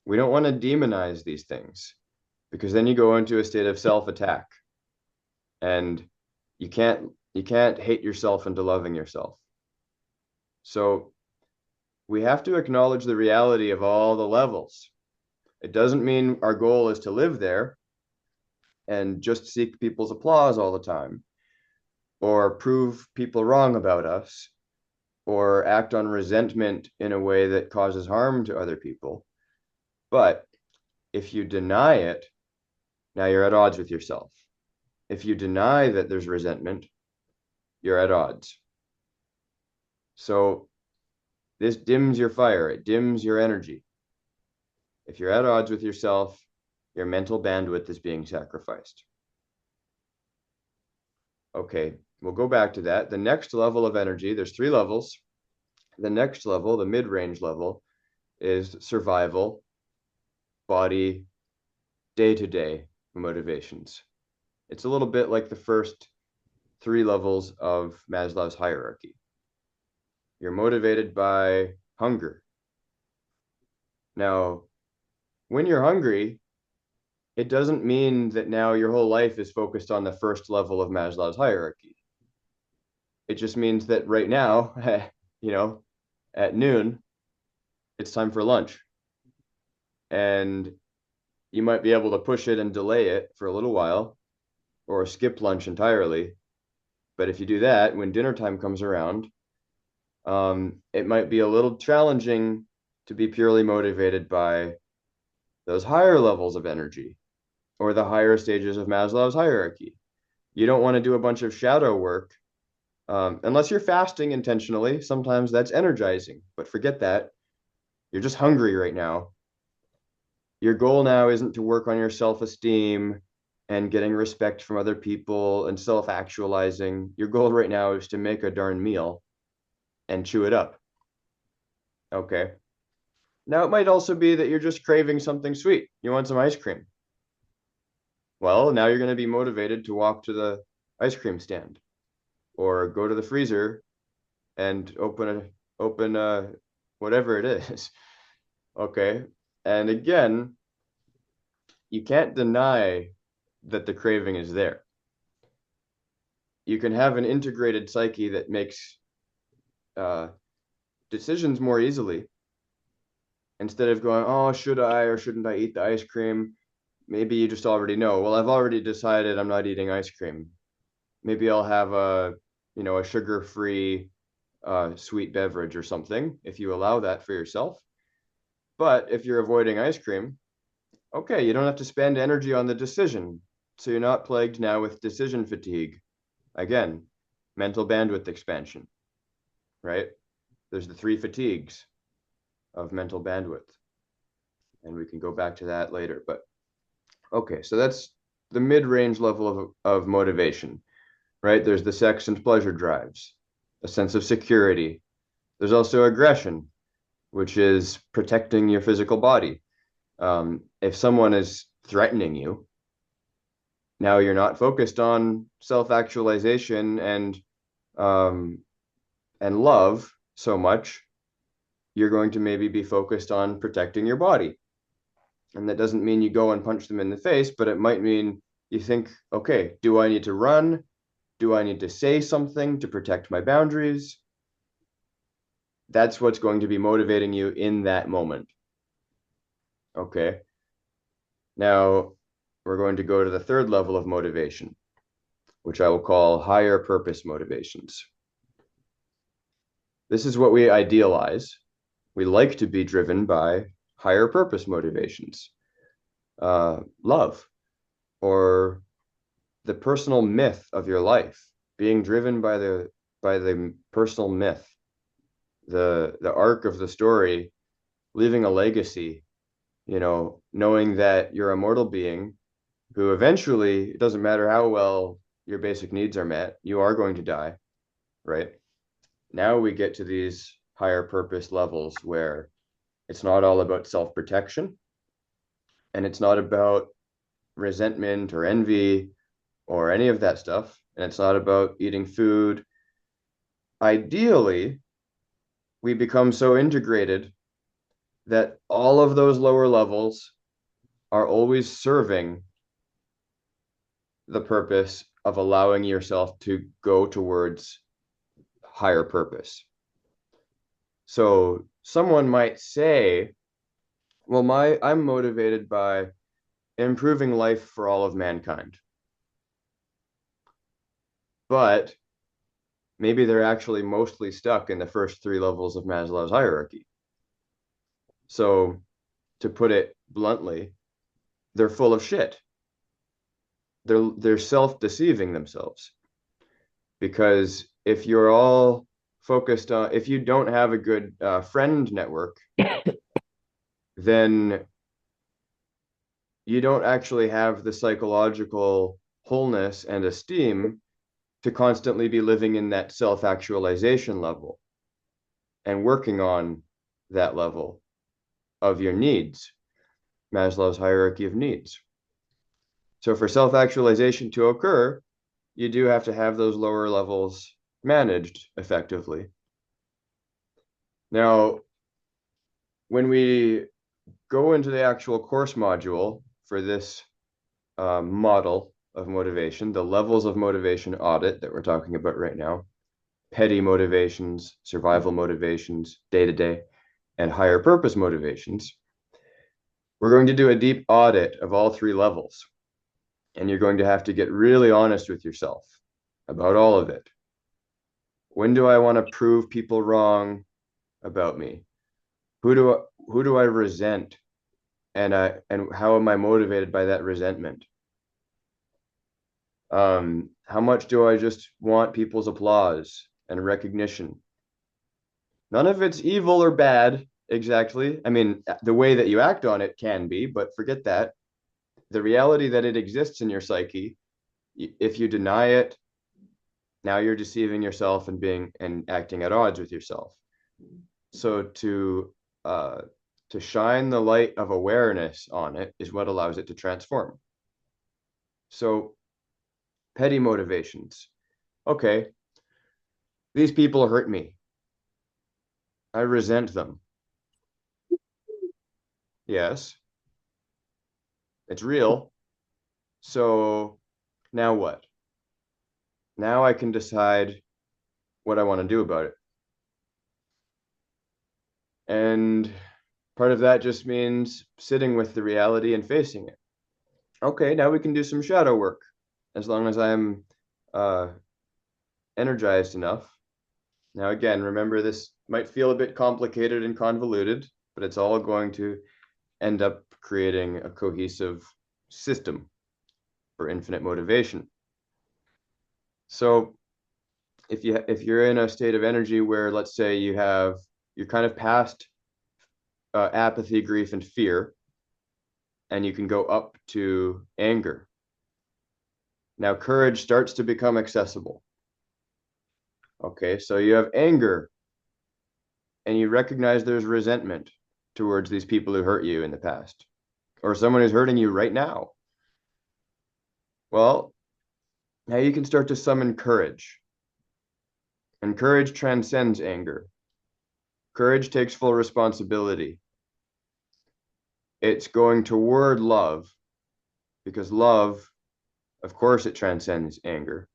we don't want to demonize these things because then you go into a state of self-attack and you can't hate yourself into loving yourself. So we have to acknowledge the reality of all the levels. It doesn't mean our goal is to live there and just seek people's applause all the time, or prove people wrong about us, or act on resentment in a way that causes harm to other people. But if you deny it, now you're at odds with yourself. If you deny that there's resentment, you're at odds. So this dims your fire, it dims your energy. If you're at odds with yourself, your mental bandwidth is being sacrificed. Okay, we'll go back to that. The next level of energy, there's 3 levels. The next level, the mid-range level, is survival, body, day-to-day motivations. It's a little bit like the first 3 levels of Maslow's hierarchy. You're motivated by hunger. Now, when you're hungry, it doesn't mean that now your whole life is focused on the first level of Maslow's hierarchy. It just means that right now, at noon, it's time for lunch. And you might be able to push it and delay it for a little while or skip lunch entirely. But if you do that, when dinner time comes around, it might be a little challenging to be purely motivated by those higher levels of energy or the higher stages of Maslow's hierarchy. You don't want to do a bunch of shadow work unless you're fasting intentionally. Sometimes that's energizing, but forget that. You're just hungry right now. Your goal now isn't to work on your self-esteem and getting respect from other people and self-actualizing. Your goal right now is to make a darn meal and chew it up. Okay. Now, it might also be that you're just craving something sweet. You want some ice cream. Well, now you're going to be motivated to walk to the ice cream stand or go to the freezer and open whatever it is. Okay. And again, you can't deny that the craving is there. You can have an integrated psyche that makes decisions more easily instead of going, oh, should I or shouldn't I eat the ice cream? Maybe you just already know, well, I've already decided I'm not eating ice cream. Maybe I'll have a sugar-free sweet beverage or something if you allow that for yourself. But if you're avoiding ice cream, okay, you don't have to spend energy on the decision. So you're not plagued now with decision fatigue. Again, mental bandwidth expansion, right? There's the 3 fatigues of mental bandwidth. And we can go back to that later. But okay, so that's the mid-range level of motivation, right? There's the sex and pleasure drives, a sense of security. There's also aggression, which is protecting your physical body. If someone is threatening you, now you're not focused on self-actualization and love so much. You're going to maybe be focused on protecting your body. And that doesn't mean you go and punch them in the face, but it might mean you think, okay, do I need to run? Do I need to say something to protect my boundaries? That's what's going to be motivating you in that moment. Okay. Now we're going to go to the third level of motivation, which I will call higher purpose motivations. This is what we idealize. We like to be driven by higher purpose motivations, love, or the personal myth of your life, being driven by the personal myth, the arc of the story, leaving a legacy, knowing that you're a mortal being who eventually, it doesn't matter how well your basic needs are met, you are going to die, right? Now we get to these higher purpose levels where it's not all about self-protection, and it's not about resentment or envy or any of that stuff, and it's not about eating food. Ideally, we become so integrated that all of those lower levels are always serving the purpose of allowing yourself to go towards higher purpose. So someone might say, well, I'm motivated by improving life for all of mankind. But maybe they're actually mostly stuck in the first 3 levels of Maslow's hierarchy. So to put it bluntly, they're full of shit. They're self-deceiving themselves, because if you're all focused on, if you don't have a good friend network, then you don't actually have the psychological wholeness and esteem to constantly be living in that self-actualization level and working on that level of your needs, Maslow's hierarchy of needs. So for self-actualization to occur, you do have to have those lower levels managed effectively. Now, when we go into the actual course module for this model of motivation, the levels of motivation audit that we're talking about right now, petty motivations, survival motivations, day-to-day, and higher purpose motivations, we're going to do a deep audit of all 3 levels. And you're going to have to get really honest with yourself about all of it. When do I want to prove people wrong about me? Who do I resent? And how am I motivated by that resentment? How much do I just want people's applause and recognition? None of it's evil or bad, exactly. I mean, the way that you act on it can be, but forget that. The reality that it exists in your psyche, if you deny it, now you're deceiving yourself and acting at odds with yourself. So to shine the light of awareness on it is what allows it to transform. So petty motivations. Okay, these people hurt me. I resent them. Yes, it's real. So now what? Now I can decide what I want to do about it. And part of that just means sitting with the reality and facing it. Okay, now we can do some shadow work. As long as I'm energized enough. Now, again, remember this might feel a bit complicated and convoluted, but it's all going to end up creating a cohesive system for infinite motivation. So if you're in a state of energy where, let's say, you're kind of past apathy, grief, and fear, and you can go up to anger. Now courage starts to become accessible. Okay, so you have anger, and you recognize there's resentment towards these people who hurt you in the past, or someone who's hurting you right now. Well, now you can start to summon courage. And courage transcends anger. Courage takes full responsibility. It's going toward love, because love, of course, it transcends anger.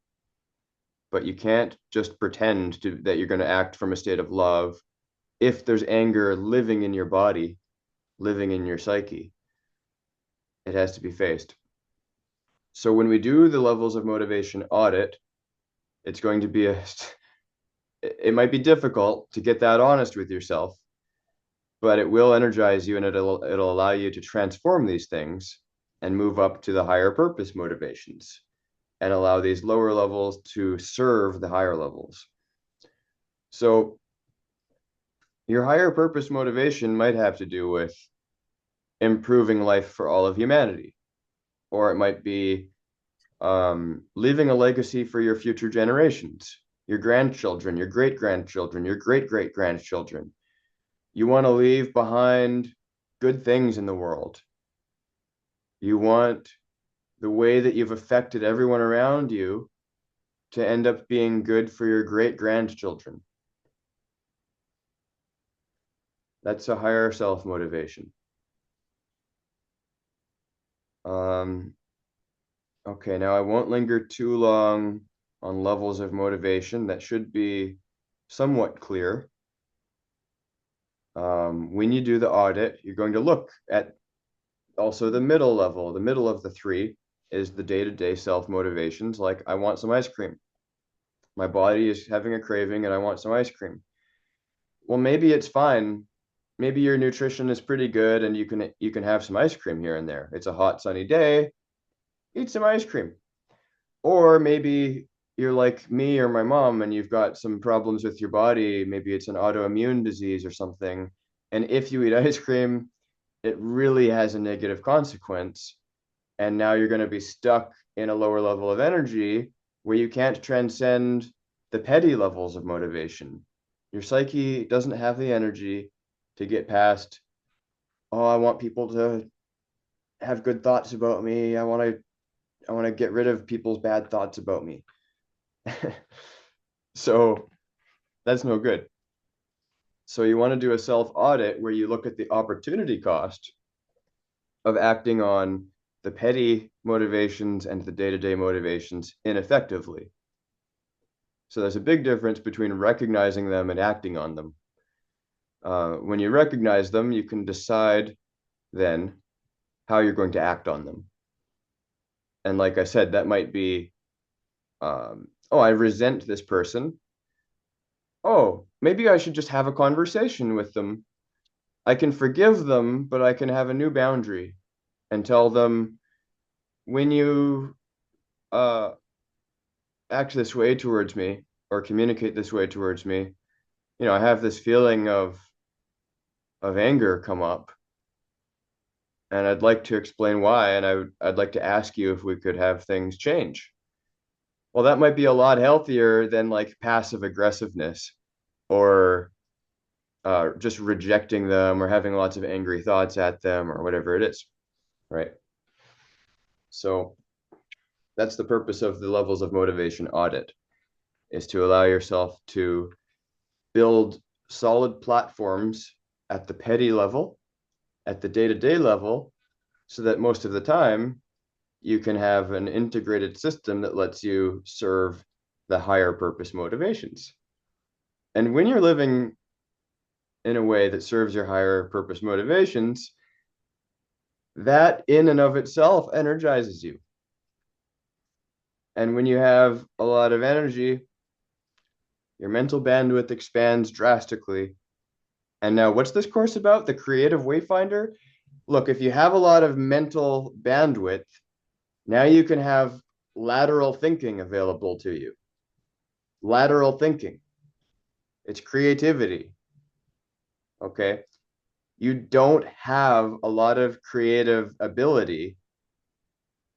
But you can't just pretend that you're going to act from a state of love if there's anger living in your body, living in your psyche. It has to be faced. So when we do the levels of motivation audit, it's going to be it might be difficult to get that honest with yourself, but it will energize you, and it'll allow you to transform these things and move up to the higher purpose motivations and allow these lower levels to serve the higher levels. So your higher purpose motivation might have to do with improving life for all of humanity, or it might be leaving a legacy for your future generations, your grandchildren, your great-grandchildren, your great-great-grandchildren. You want to leave behind good things in the world. You want the way that you've affected everyone around you to end up being good for your great-grandchildren. That's a higher self motivation. Okay, now I won't linger too long on levels of motivation. That should be somewhat clear. When you do the audit, you're going to look at also the middle level. The middle of the three is the day-to-day self-motivations, like I want some ice cream. My body is having a craving and I want some ice cream. Well, maybe it's fine. Maybe your nutrition is pretty good and you can have some ice cream here and there. It's a hot, sunny day. Eat some ice cream. Or maybe you're like me or my mom and you've got some problems with your body. Maybe it's an autoimmune disease or something. And if you eat ice cream, it really has a negative consequence. And now you're going to be stuck in a lower level of energy where you can't transcend the petty levels of motivation. Your psyche doesn't have the energy to get past, oh, I want people to have good thoughts about me. I want to get rid of people's bad thoughts about me. So that's no good. So you want to do a self audit where you look at the opportunity cost of acting on the petty motivations and the day-to-day motivations ineffectively. So there's a big difference between recognizing them and acting on them. When you recognize them, you can decide then how you're going to act on them. And like I said, that might be, oh, I resent this person. Oh, maybe I should just have a conversation with them. I can forgive them, but I can have a new boundary and tell them, when you act this way towards me or communicate this way towards me, I have this feeling of anger come up, and I'd like to explain why, and I'd like to ask you if we could have things change. Well, that might be a lot healthier than like passive aggressiveness or just rejecting them or having lots of angry thoughts at them or whatever it is, right? So That's the purpose of the levels of motivation audit, is to allow yourself to build solid platforms at the petty level, at the day-to-day level, so that most of the time you can have an integrated system that lets you serve the higher purpose motivations. And when you're living in a way that serves your higher purpose motivations, that in and of itself energizes you. And when you have a lot of energy, your mental bandwidth expands drastically. And now, what's this course about? The creative Wayfinder? Look, if you have a lot of mental bandwidth, now you can have lateral thinking available to you. Lateral thinking. It's creativity. Okay. You don't have a lot of creative ability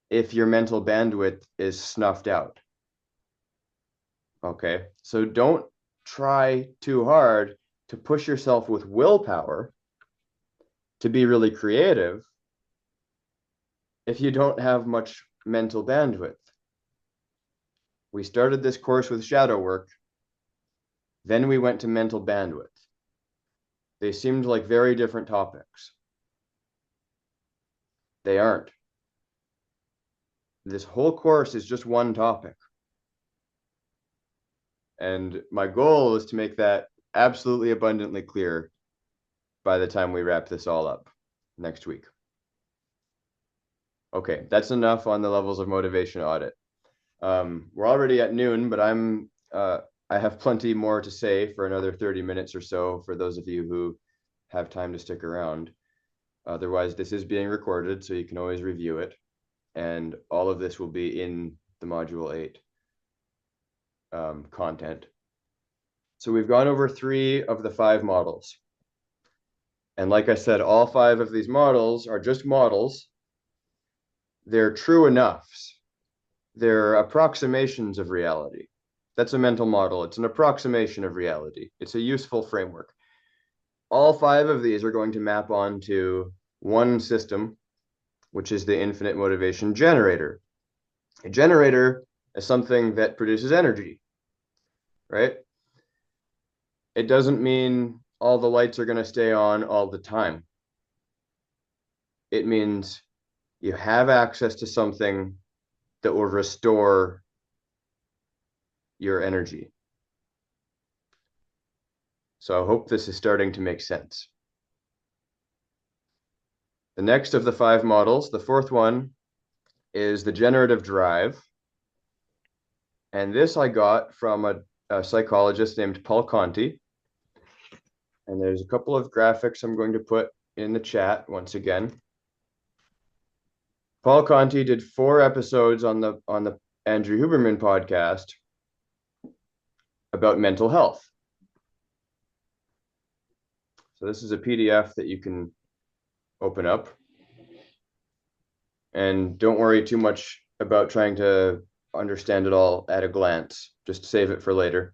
if your mental bandwidth is snuffed out. Okay. So don't try too hard to push yourself with willpower to be really creative if you don't have much mental bandwidth. We started this course with shadow work. Then we went to mental bandwidth. They seemed like very different topics. They aren't. This whole course is just one topic. And my goal is to make that absolutely abundantly clear by the time we wrap this all up next week. Okay, that's enough on the levels of motivation audit. We're already at noon, but I have plenty more to say for another 30 minutes or so for those of you who have time to stick around. Otherwise, this is being recorded, so you can always review it. And all of this will be in the Module 8 content. So we've gone over 3 of the 5 models. And like I said, all 5 of these models are just models. They're true enoughs. They're approximations of reality. That's a mental model. It's an approximation of reality. It's a useful framework. All 5 of these are going to map onto one system, which is the infinite motivation generator. A generator is something that produces energy, right? It doesn't mean all the lights are going to stay on all the time. It means you have access to something that will restore your energy. So I hope this is starting to make sense. The next of the 5 models, the 4th one, is the generative drive. And this I got from a psychologist named Paul Conti. And there's a couple of graphics I'm going to put in the chat once again. Paul Conti did 4 episodes on the Andrew Huberman podcast about mental health. So this is a PDF that you can open up. And don't worry too much about trying to understand it all at a glance. Just save it for later.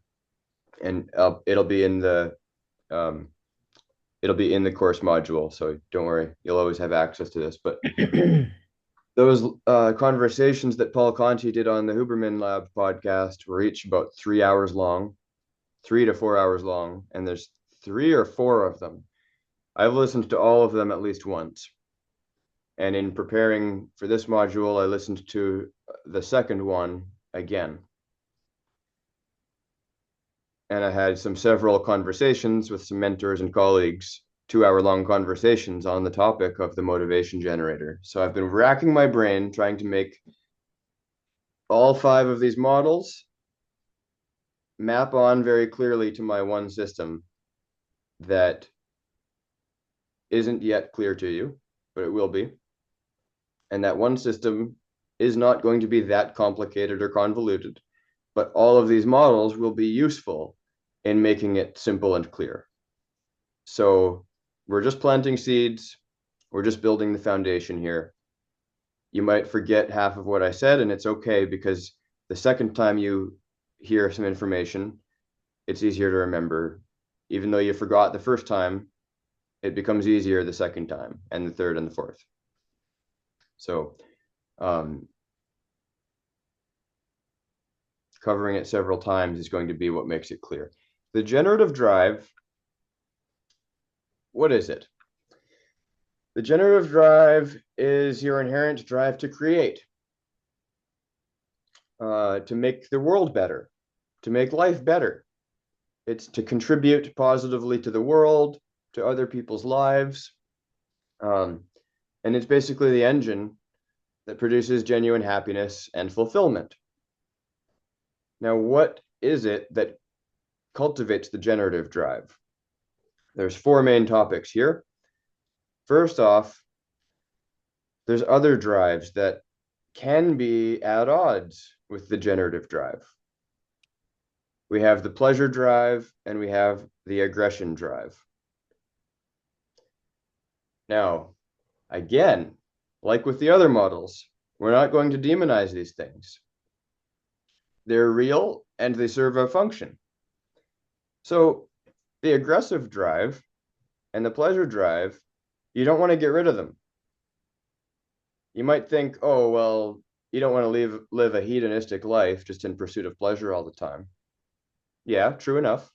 And it'll be in the course module. So don't worry, you'll always have access to this. But those conversations that Paul Conti did on the Huberman Lab podcast were each about 3 hours long, 3 to 4 hours long. And there's 3 or 4 of them. I've listened to all of them at least once. And in preparing for this module, I listened to the second one again. And I had several conversations with some mentors and colleagues, 2-hour-long conversations on the topic of the motivation generator. So I've been racking my brain trying to make all 5 of these models map on very clearly to my one system that isn't yet clear to you, but it will be. And that one system is not going to be that complicated or convoluted, but all of these models will be useful in making it simple and clear. So we're just planting seeds. We're just building the foundation here. You might forget half of what I said, and it's okay, because the second time you hear some information, it's easier to remember. Even though you forgot the first time, it becomes easier the second time, and the third and the fourth. So covering it several times is going to be what makes it clear. The generative drive, what is it? The generative drive is your inherent drive to create, to make the world better, to make life better. It's to contribute positively to the world, to other people's lives. And it's basically the engine that produces genuine happiness and fulfillment. Now, what is it that cultivates the generative drive? There's four main topics here. First off, there's other drives that can be at odds with the generative drive. We have the pleasure drive and we have the aggression drive. Now, again, like with the other models, we're not going to demonize these things. They're real and they serve a function. So the aggressive drive and the pleasure drive, you don't want to get rid of them. You might think, oh, well, you don't want to live a hedonistic life just in pursuit of pleasure all the time. Yeah, true enough.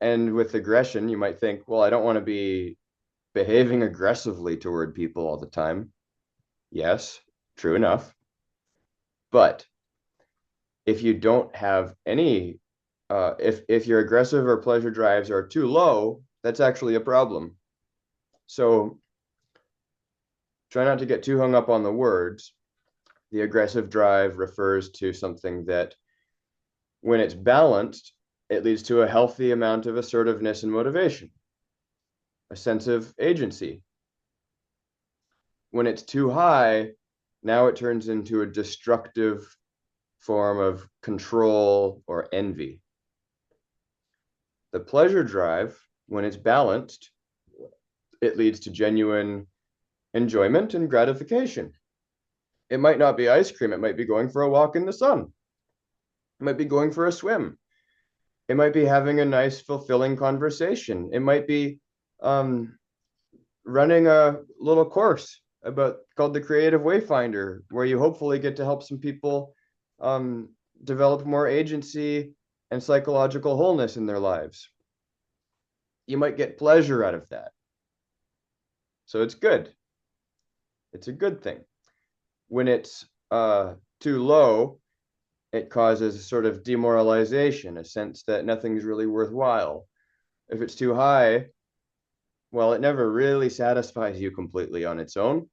And with aggression, you might think, well, I don't want to be behaving aggressively toward people all the time. Yes, true enough. But if you don't have any, if your aggressive or pleasure drives are too low, that's actually a problem. So try not to get too hung up on the words. The aggressive drive refers to something that, when it's balanced, it leads to a healthy amount of assertiveness and motivation, a sense of agency. When it's too high, now it turns into a destructive form of control or envy. The pleasure drive, when it's balanced, it leads to genuine enjoyment and gratification. It might not be ice cream. It might be going for a walk in the sun. It might be going for a swim. It might be having a nice, fulfilling conversation. It might be running a little course called the Creative Wayfinder, where you hopefully get to help some people develop more agency and psychological wholeness in their lives. You might get pleasure out of that. So it's good. It's a good thing. When it's too low, it causes a sort of demoralization, a sense that nothing's really worthwhile. If it's too high, well, it never really satisfies you completely on its own.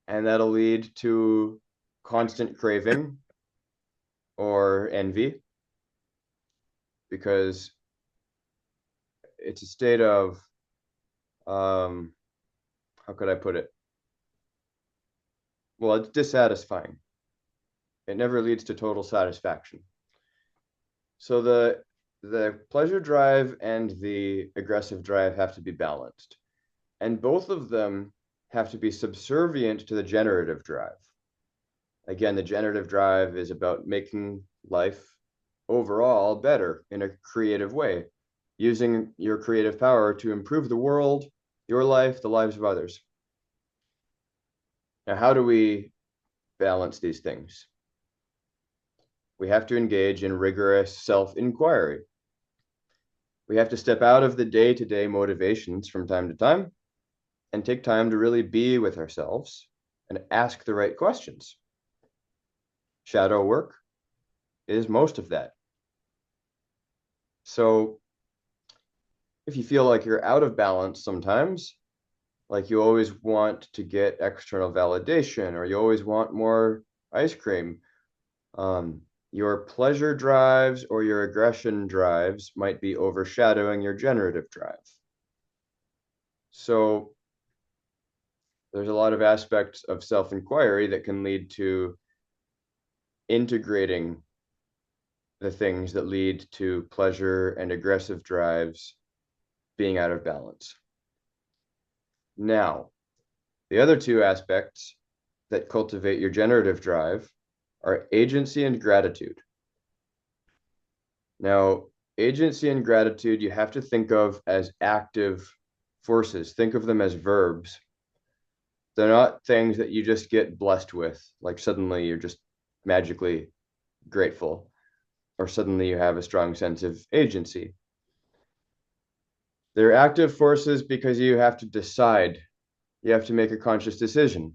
And that'll lead to constant craving or envy, because it's a state of, how could I put it? Well, it's dissatisfying. It never leads to total satisfaction. So the pleasure drive and the aggressive drive have to be balanced. And both of them have to be subservient to the generative drive. Again, the generative drive is about making life overall better in a creative way, using your creative power to improve the world, your life, the lives of others. Now, how do we balance these things? We have to engage in rigorous self-inquiry. We have to step out of the day-to-day motivations from time to time and take time to really be with ourselves and ask the right questions. Shadow work is most of that. So if you feel like you're out of balance sometimes, like you always want to get external validation, or you always want more ice cream, your pleasure drives or your aggression drives might be overshadowing your generative drive. So there's a lot of aspects of self-inquiry that can lead to integrating the things that lead to pleasure and aggressive drives being out of balance. Now, the other two aspects that cultivate your generative drive are agency and gratitude. Now, agency and gratitude, you have to think of as active forces. Think of them as verbs. They're not things that you just get blessed with, like suddenly you're just magically grateful. or suddenly you have a strong sense of agency. They're active forces because you have to decide. You have to make a conscious decision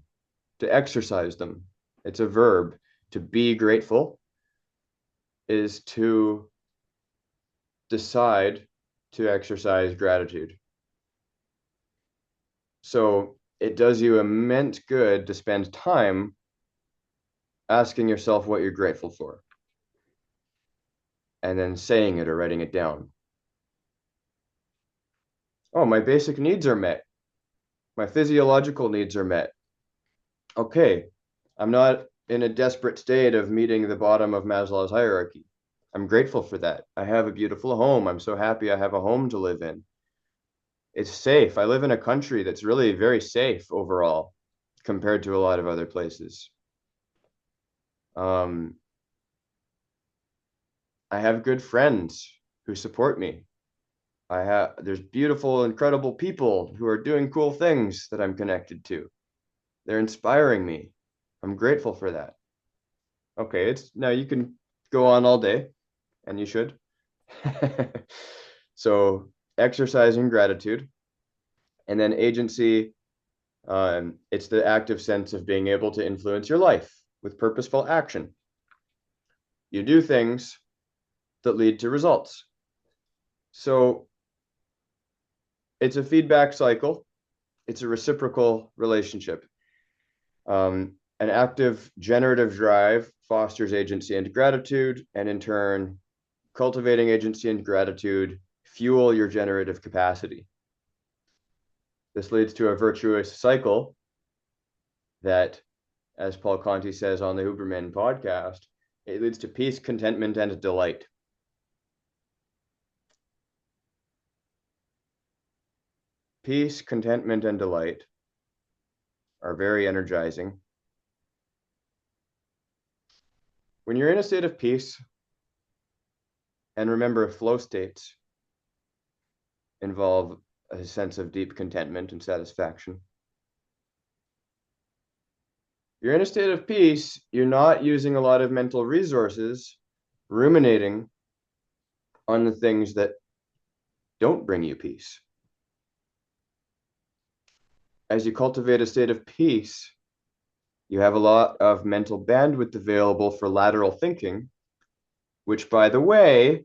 to exercise them. It's a verb. To be grateful is to decide to exercise gratitude. So it does you immense good to spend time asking yourself what you're grateful for, and then saying it or writing it down. Oh, my basic needs are met. My physiological needs are met. Okay, I'm not in a desperate state of meeting the bottom of Maslow's hierarchy. I'm grateful for that. I have a beautiful home. I'm so happy I have a home to live in. It's safe. I live in a country that's really very safe overall compared to a lot of other places. I have good friends who support me. There's beautiful, incredible people who are doing cool things that I'm connected to. They're inspiring me. I'm grateful for that. Okay, now you can go on all day, and you should. So exercising gratitude, and then agency. It's the active sense of being able to influence your life with purposeful action. You do things that lead to results. So it's a feedback cycle. It's a reciprocal relationship. An active generative drive fosters agency and gratitude, and in turn, cultivating agency and gratitude fuel your generative capacity. This leads to a virtuous cycle that, as Paul Conti says on the Huberman podcast, it leads to peace, contentment, and delight. Peace, contentment, and delight are very energizing. When you're in a state of peace, and remember, flow states involve a sense of deep contentment and satisfaction. You're in a state of peace, you're not using a lot of mental resources, ruminating on the things that don't bring you peace. As you cultivate a state of peace, you have a lot of mental bandwidth available for lateral thinking, which, by the way,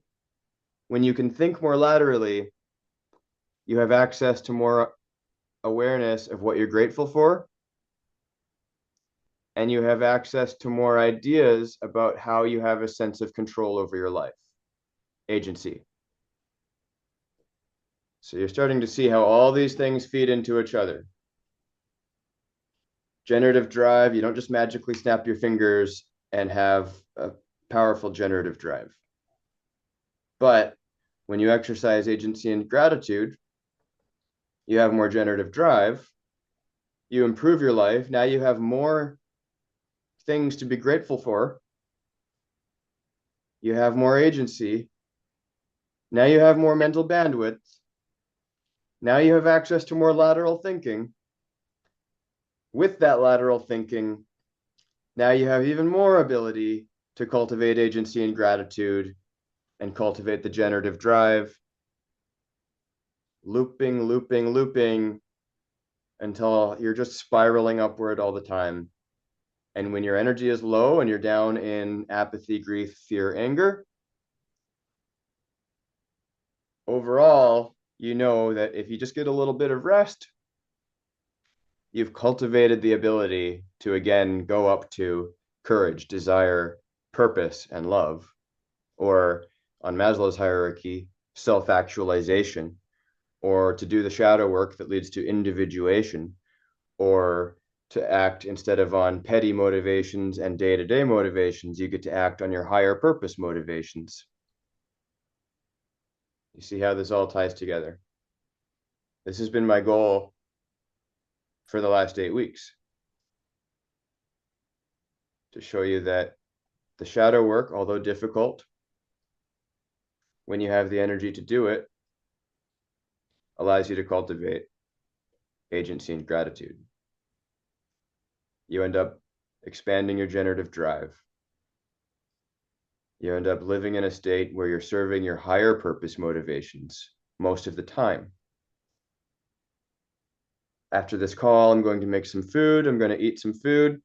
when you can think more laterally, you have access to more awareness of what you're grateful for, and you have access to more ideas about how you have a sense of control over your life, agency. So you're starting to see how all these things feed into each other. Generative drive, you don't just magically snap your fingers and have a powerful generative drive. But when you exercise agency and gratitude, you have more generative drive, you improve your life. Now you have more things to be grateful for. You have more agency. Now you have more mental bandwidth. Now you have access to more lateral thinking. With that lateral thinking, now you have even more ability to cultivate agency and gratitude and cultivate the generative drive, looping, looping, looping until you're just spiraling upward all the time. And when your energy is low and you're down in apathy, grief, fear, anger, overall, you know that if you just get a little bit of rest, you've cultivated the ability to again go up to courage, desire, purpose, and love, or on Maslow's hierarchy, self-actualization, or to do the shadow work that leads to individuation, or to act instead of on petty motivations and day-to-day motivations, you get to act on your higher purpose motivations. You see how this all ties together? This has been my goal for the last 8 weeks, to show you that the shadow work, although difficult, when you have the energy to do it, allows you to cultivate agency and gratitude. You end up expanding your generative drive. You end up living in a state where you're serving your higher purpose motivations most of the time. After this call, I'm going to make some food. I'm going to eat some food.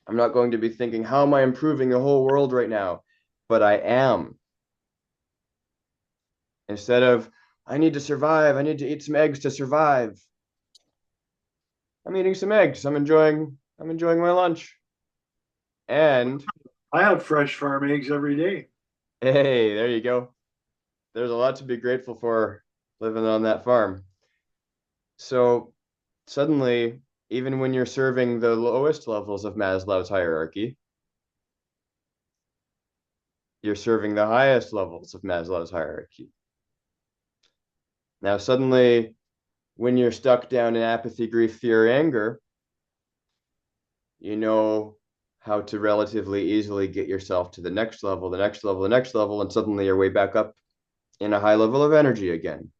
I'm not going to be thinking, how am I improving the whole world right now? But I am. Instead of, I need to survive. I need to eat some eggs to survive. I'm eating some eggs. I'm enjoying my lunch. And I have fresh farm eggs every day. hey, there you go. There's a lot to be grateful for living on that farm. So suddenly, even when you're serving the lowest levels of Maslow's hierarchy, you're serving the highest levels of Maslow's hierarchy. Now, suddenly, when you're stuck down in apathy, grief, fear, anger, you know how to relatively easily get yourself to the next level, the next level, the next level, and suddenly you're way back up in a high level of energy again.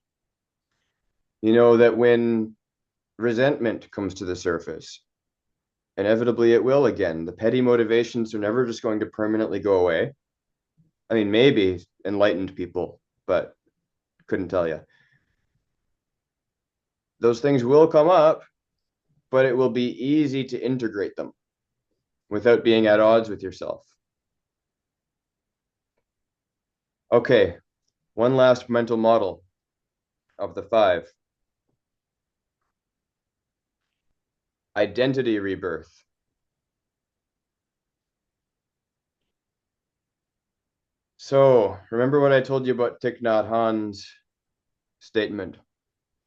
You know that when resentment comes to the surface, inevitably it will again. The petty motivations are never just going to permanently go away. I mean, maybe enlightened people, but couldn't tell you. Those things will come up, but it will be easy to integrate them without being at odds with yourself. Okay, one last mental model of the 5. Identity rebirth. So, remember what I told you about Thich Nhat Hanh's statement?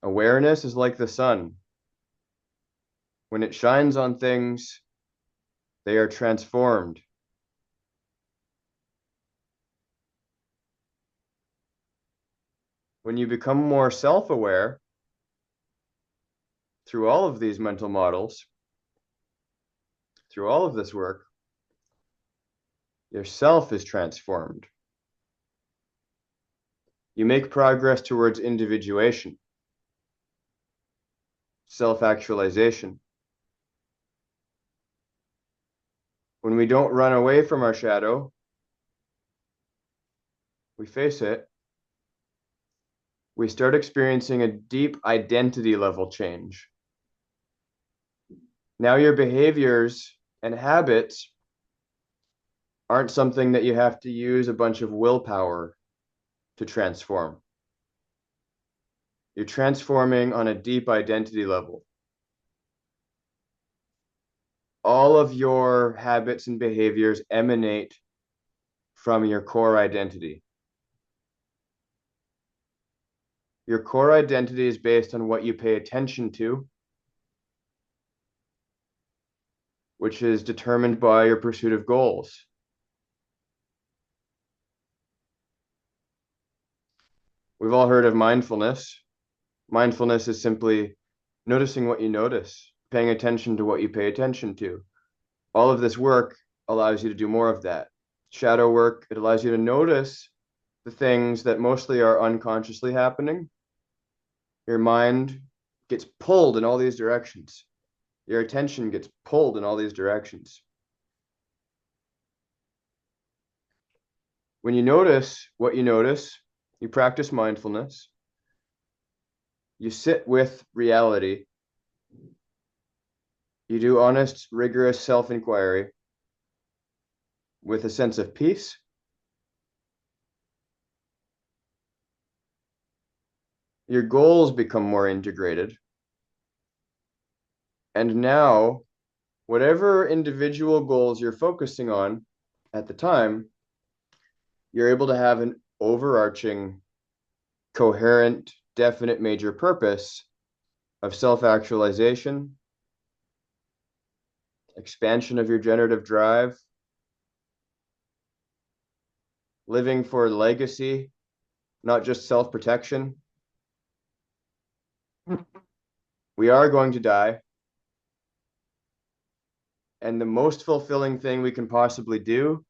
Awareness is like the sun. When it shines on things, they are transformed. When you become more self-aware through all of these mental models, through all of this work, your self is transformed. You make progress towards individuation, self-actualization. When we don't run away from our shadow, we face it, we start experiencing a deep identity level change. Now your behaviors and habits aren't something that you have to use a bunch of willpower to transform. You're transforming on a deep identity level. All of your habits and behaviors emanate from your core identity. Your core identity is based on what you pay attention to, which is determined by your pursuit of goals. We've all heard of mindfulness. Mindfulness is simply noticing what you notice, paying attention to what you pay attention to. All of this work allows you to do more of that. Shadow work, it allows you to notice the things that mostly are unconsciously happening. Your mind gets pulled in all these directions. Your attention gets pulled in all these directions. When you notice what you notice, you practice mindfulness. You sit with reality. You do honest, rigorous self-inquiry with a sense of peace. Your goals become more integrated. And now, whatever individual goals you're focusing on at the time, you're able to have an overarching, coherent, definite major purpose of self-actualization, expansion of your generative drive, living for legacy, not just self-protection. We are going to die. And the most fulfilling thing we can possibly do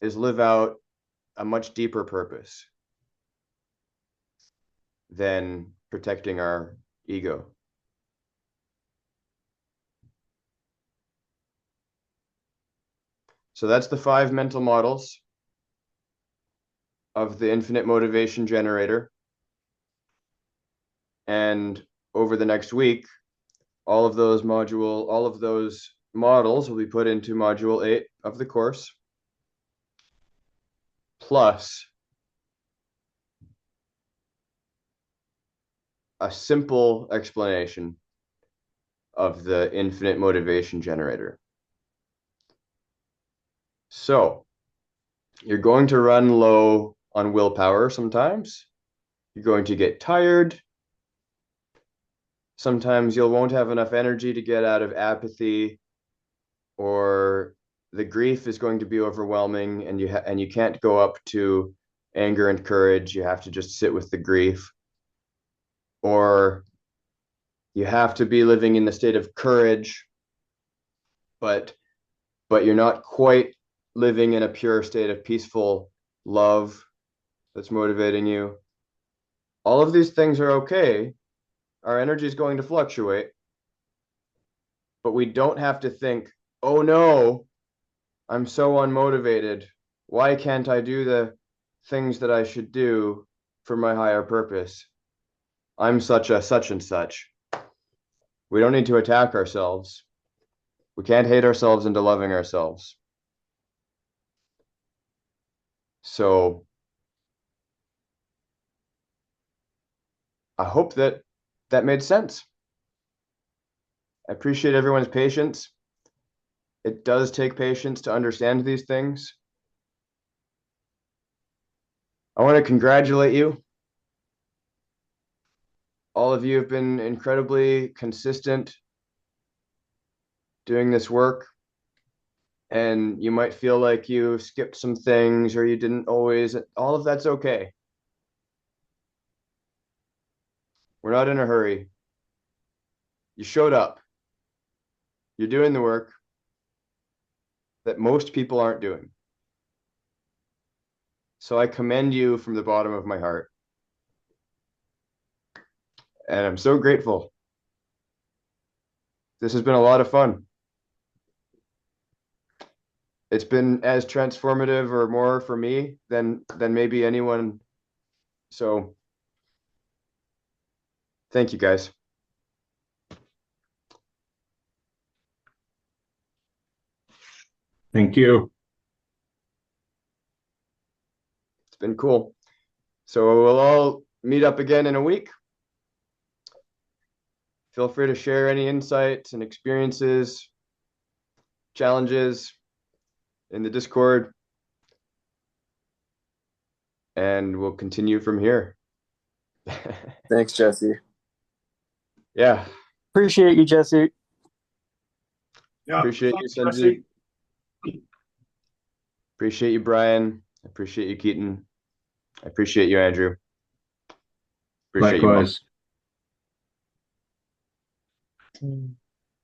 is live out a much deeper purpose than protecting our ego. So that's the 5 mental models. of the infinite motivation generator. And over the next week, all of those models will be put into module 8 of the course, plus a simple explanation of the infinite motivation generator. So you're going to run low on willpower sometimes. You're going to get tired. Sometimes you won't have enough energy to get out of apathy, or the grief is going to be overwhelming and you can't go up to anger and courage. You have to just sit with the grief. Or you have to be living in the state of courage, but you're not quite living in a pure state of peaceful love that's motivating you. All of these things are okay. Our energy is going to fluctuate, but we don't have to think, oh no, I'm so unmotivated. Why can't I do the things that I should do for my higher purpose? I'm such and such. We don't need to attack ourselves. We can't hate ourselves into loving ourselves. So I hope that made sense. I appreciate everyone's patience. It does take patience to understand these things. I want to congratulate you. All of you have been incredibly consistent doing this work. And you might feel like you skipped some things or you didn't always. All of that's okay. We're not in a hurry. You showed up. You're doing the work that most people aren't doing. So I commend you from the bottom of my heart. And I'm so grateful. This has been a lot of fun. It's been as transformative or more for me than maybe anyone. So thank you, guys. Thank you. It's been cool. So we'll all meet up again in a week. Feel free to share any insights and experiences, challenges in the Discord, and we'll continue from here. Thanks, Jesse. Yeah. Appreciate you, Jesse. Yeah. Appreciate you, Thanks, Sanjeev. Jesse. Appreciate you, Brian. Appreciate you, Keaton. I appreciate you, Andrew. Appreciate you, Mom. Likewise.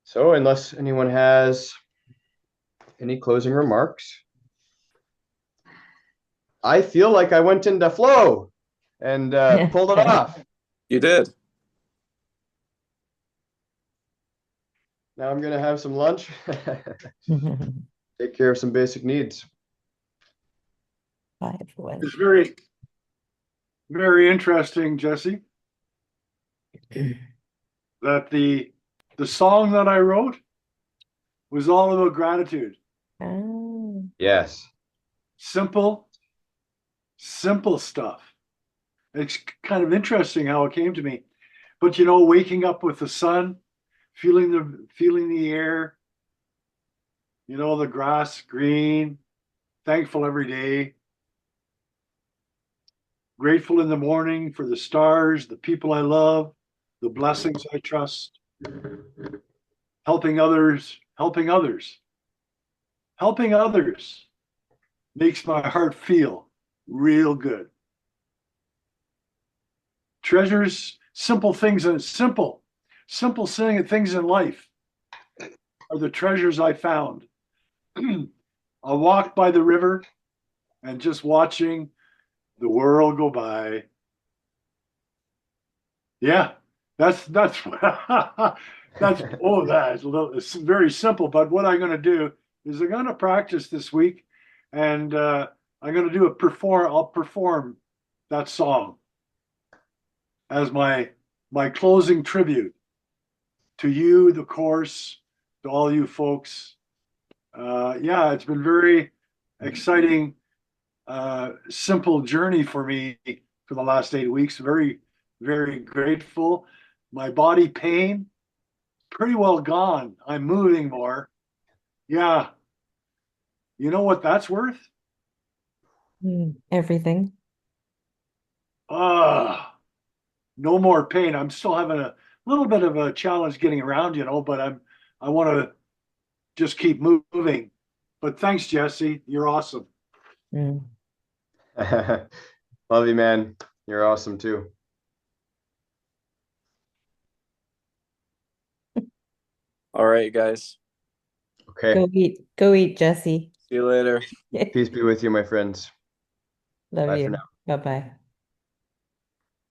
So unless anyone has any closing remarks, I feel like I went into flow and pulled it off. You did. Now I'm going to have some lunch. Take care of some basic needs. Bye, everyone. It's very, very interesting, Jesse, that the song that I wrote was all about gratitude. Oh. Yes. Simple stuff. It's kind of interesting how it came to me. But you know, waking up with the sun, feeling the air, you know, the grass green, thankful every day, grateful in the morning for the stars, the people I love, the blessings I trust, helping others makes my heart feel real good. Treasures simple things, and simple things in life are the treasures I found. I walked by the river and just watching the world go by. Yeah, that's it's very simple. But what I'm going to do is I'm going to practice this week, and I'm gonna do I'll perform that song as my closing tribute to you, the course, to all you folks. Yeah, it's been very exciting, simple journey for me for the last 8 weeks. Very, very grateful. My body pain, pretty well gone. I'm moving more. Yeah. You know what that's worth? Everything. Ah, no more pain. I'm still having a little bit of a challenge getting around, but I want to just keep moving. But thanks, Jesse. You're awesome. Mm. Love you, man. You're awesome too. All right, guys. Okay. Go eat, Jesse. See you later. Peace be with you, my friends. Love Bye for you. now. Bye-bye.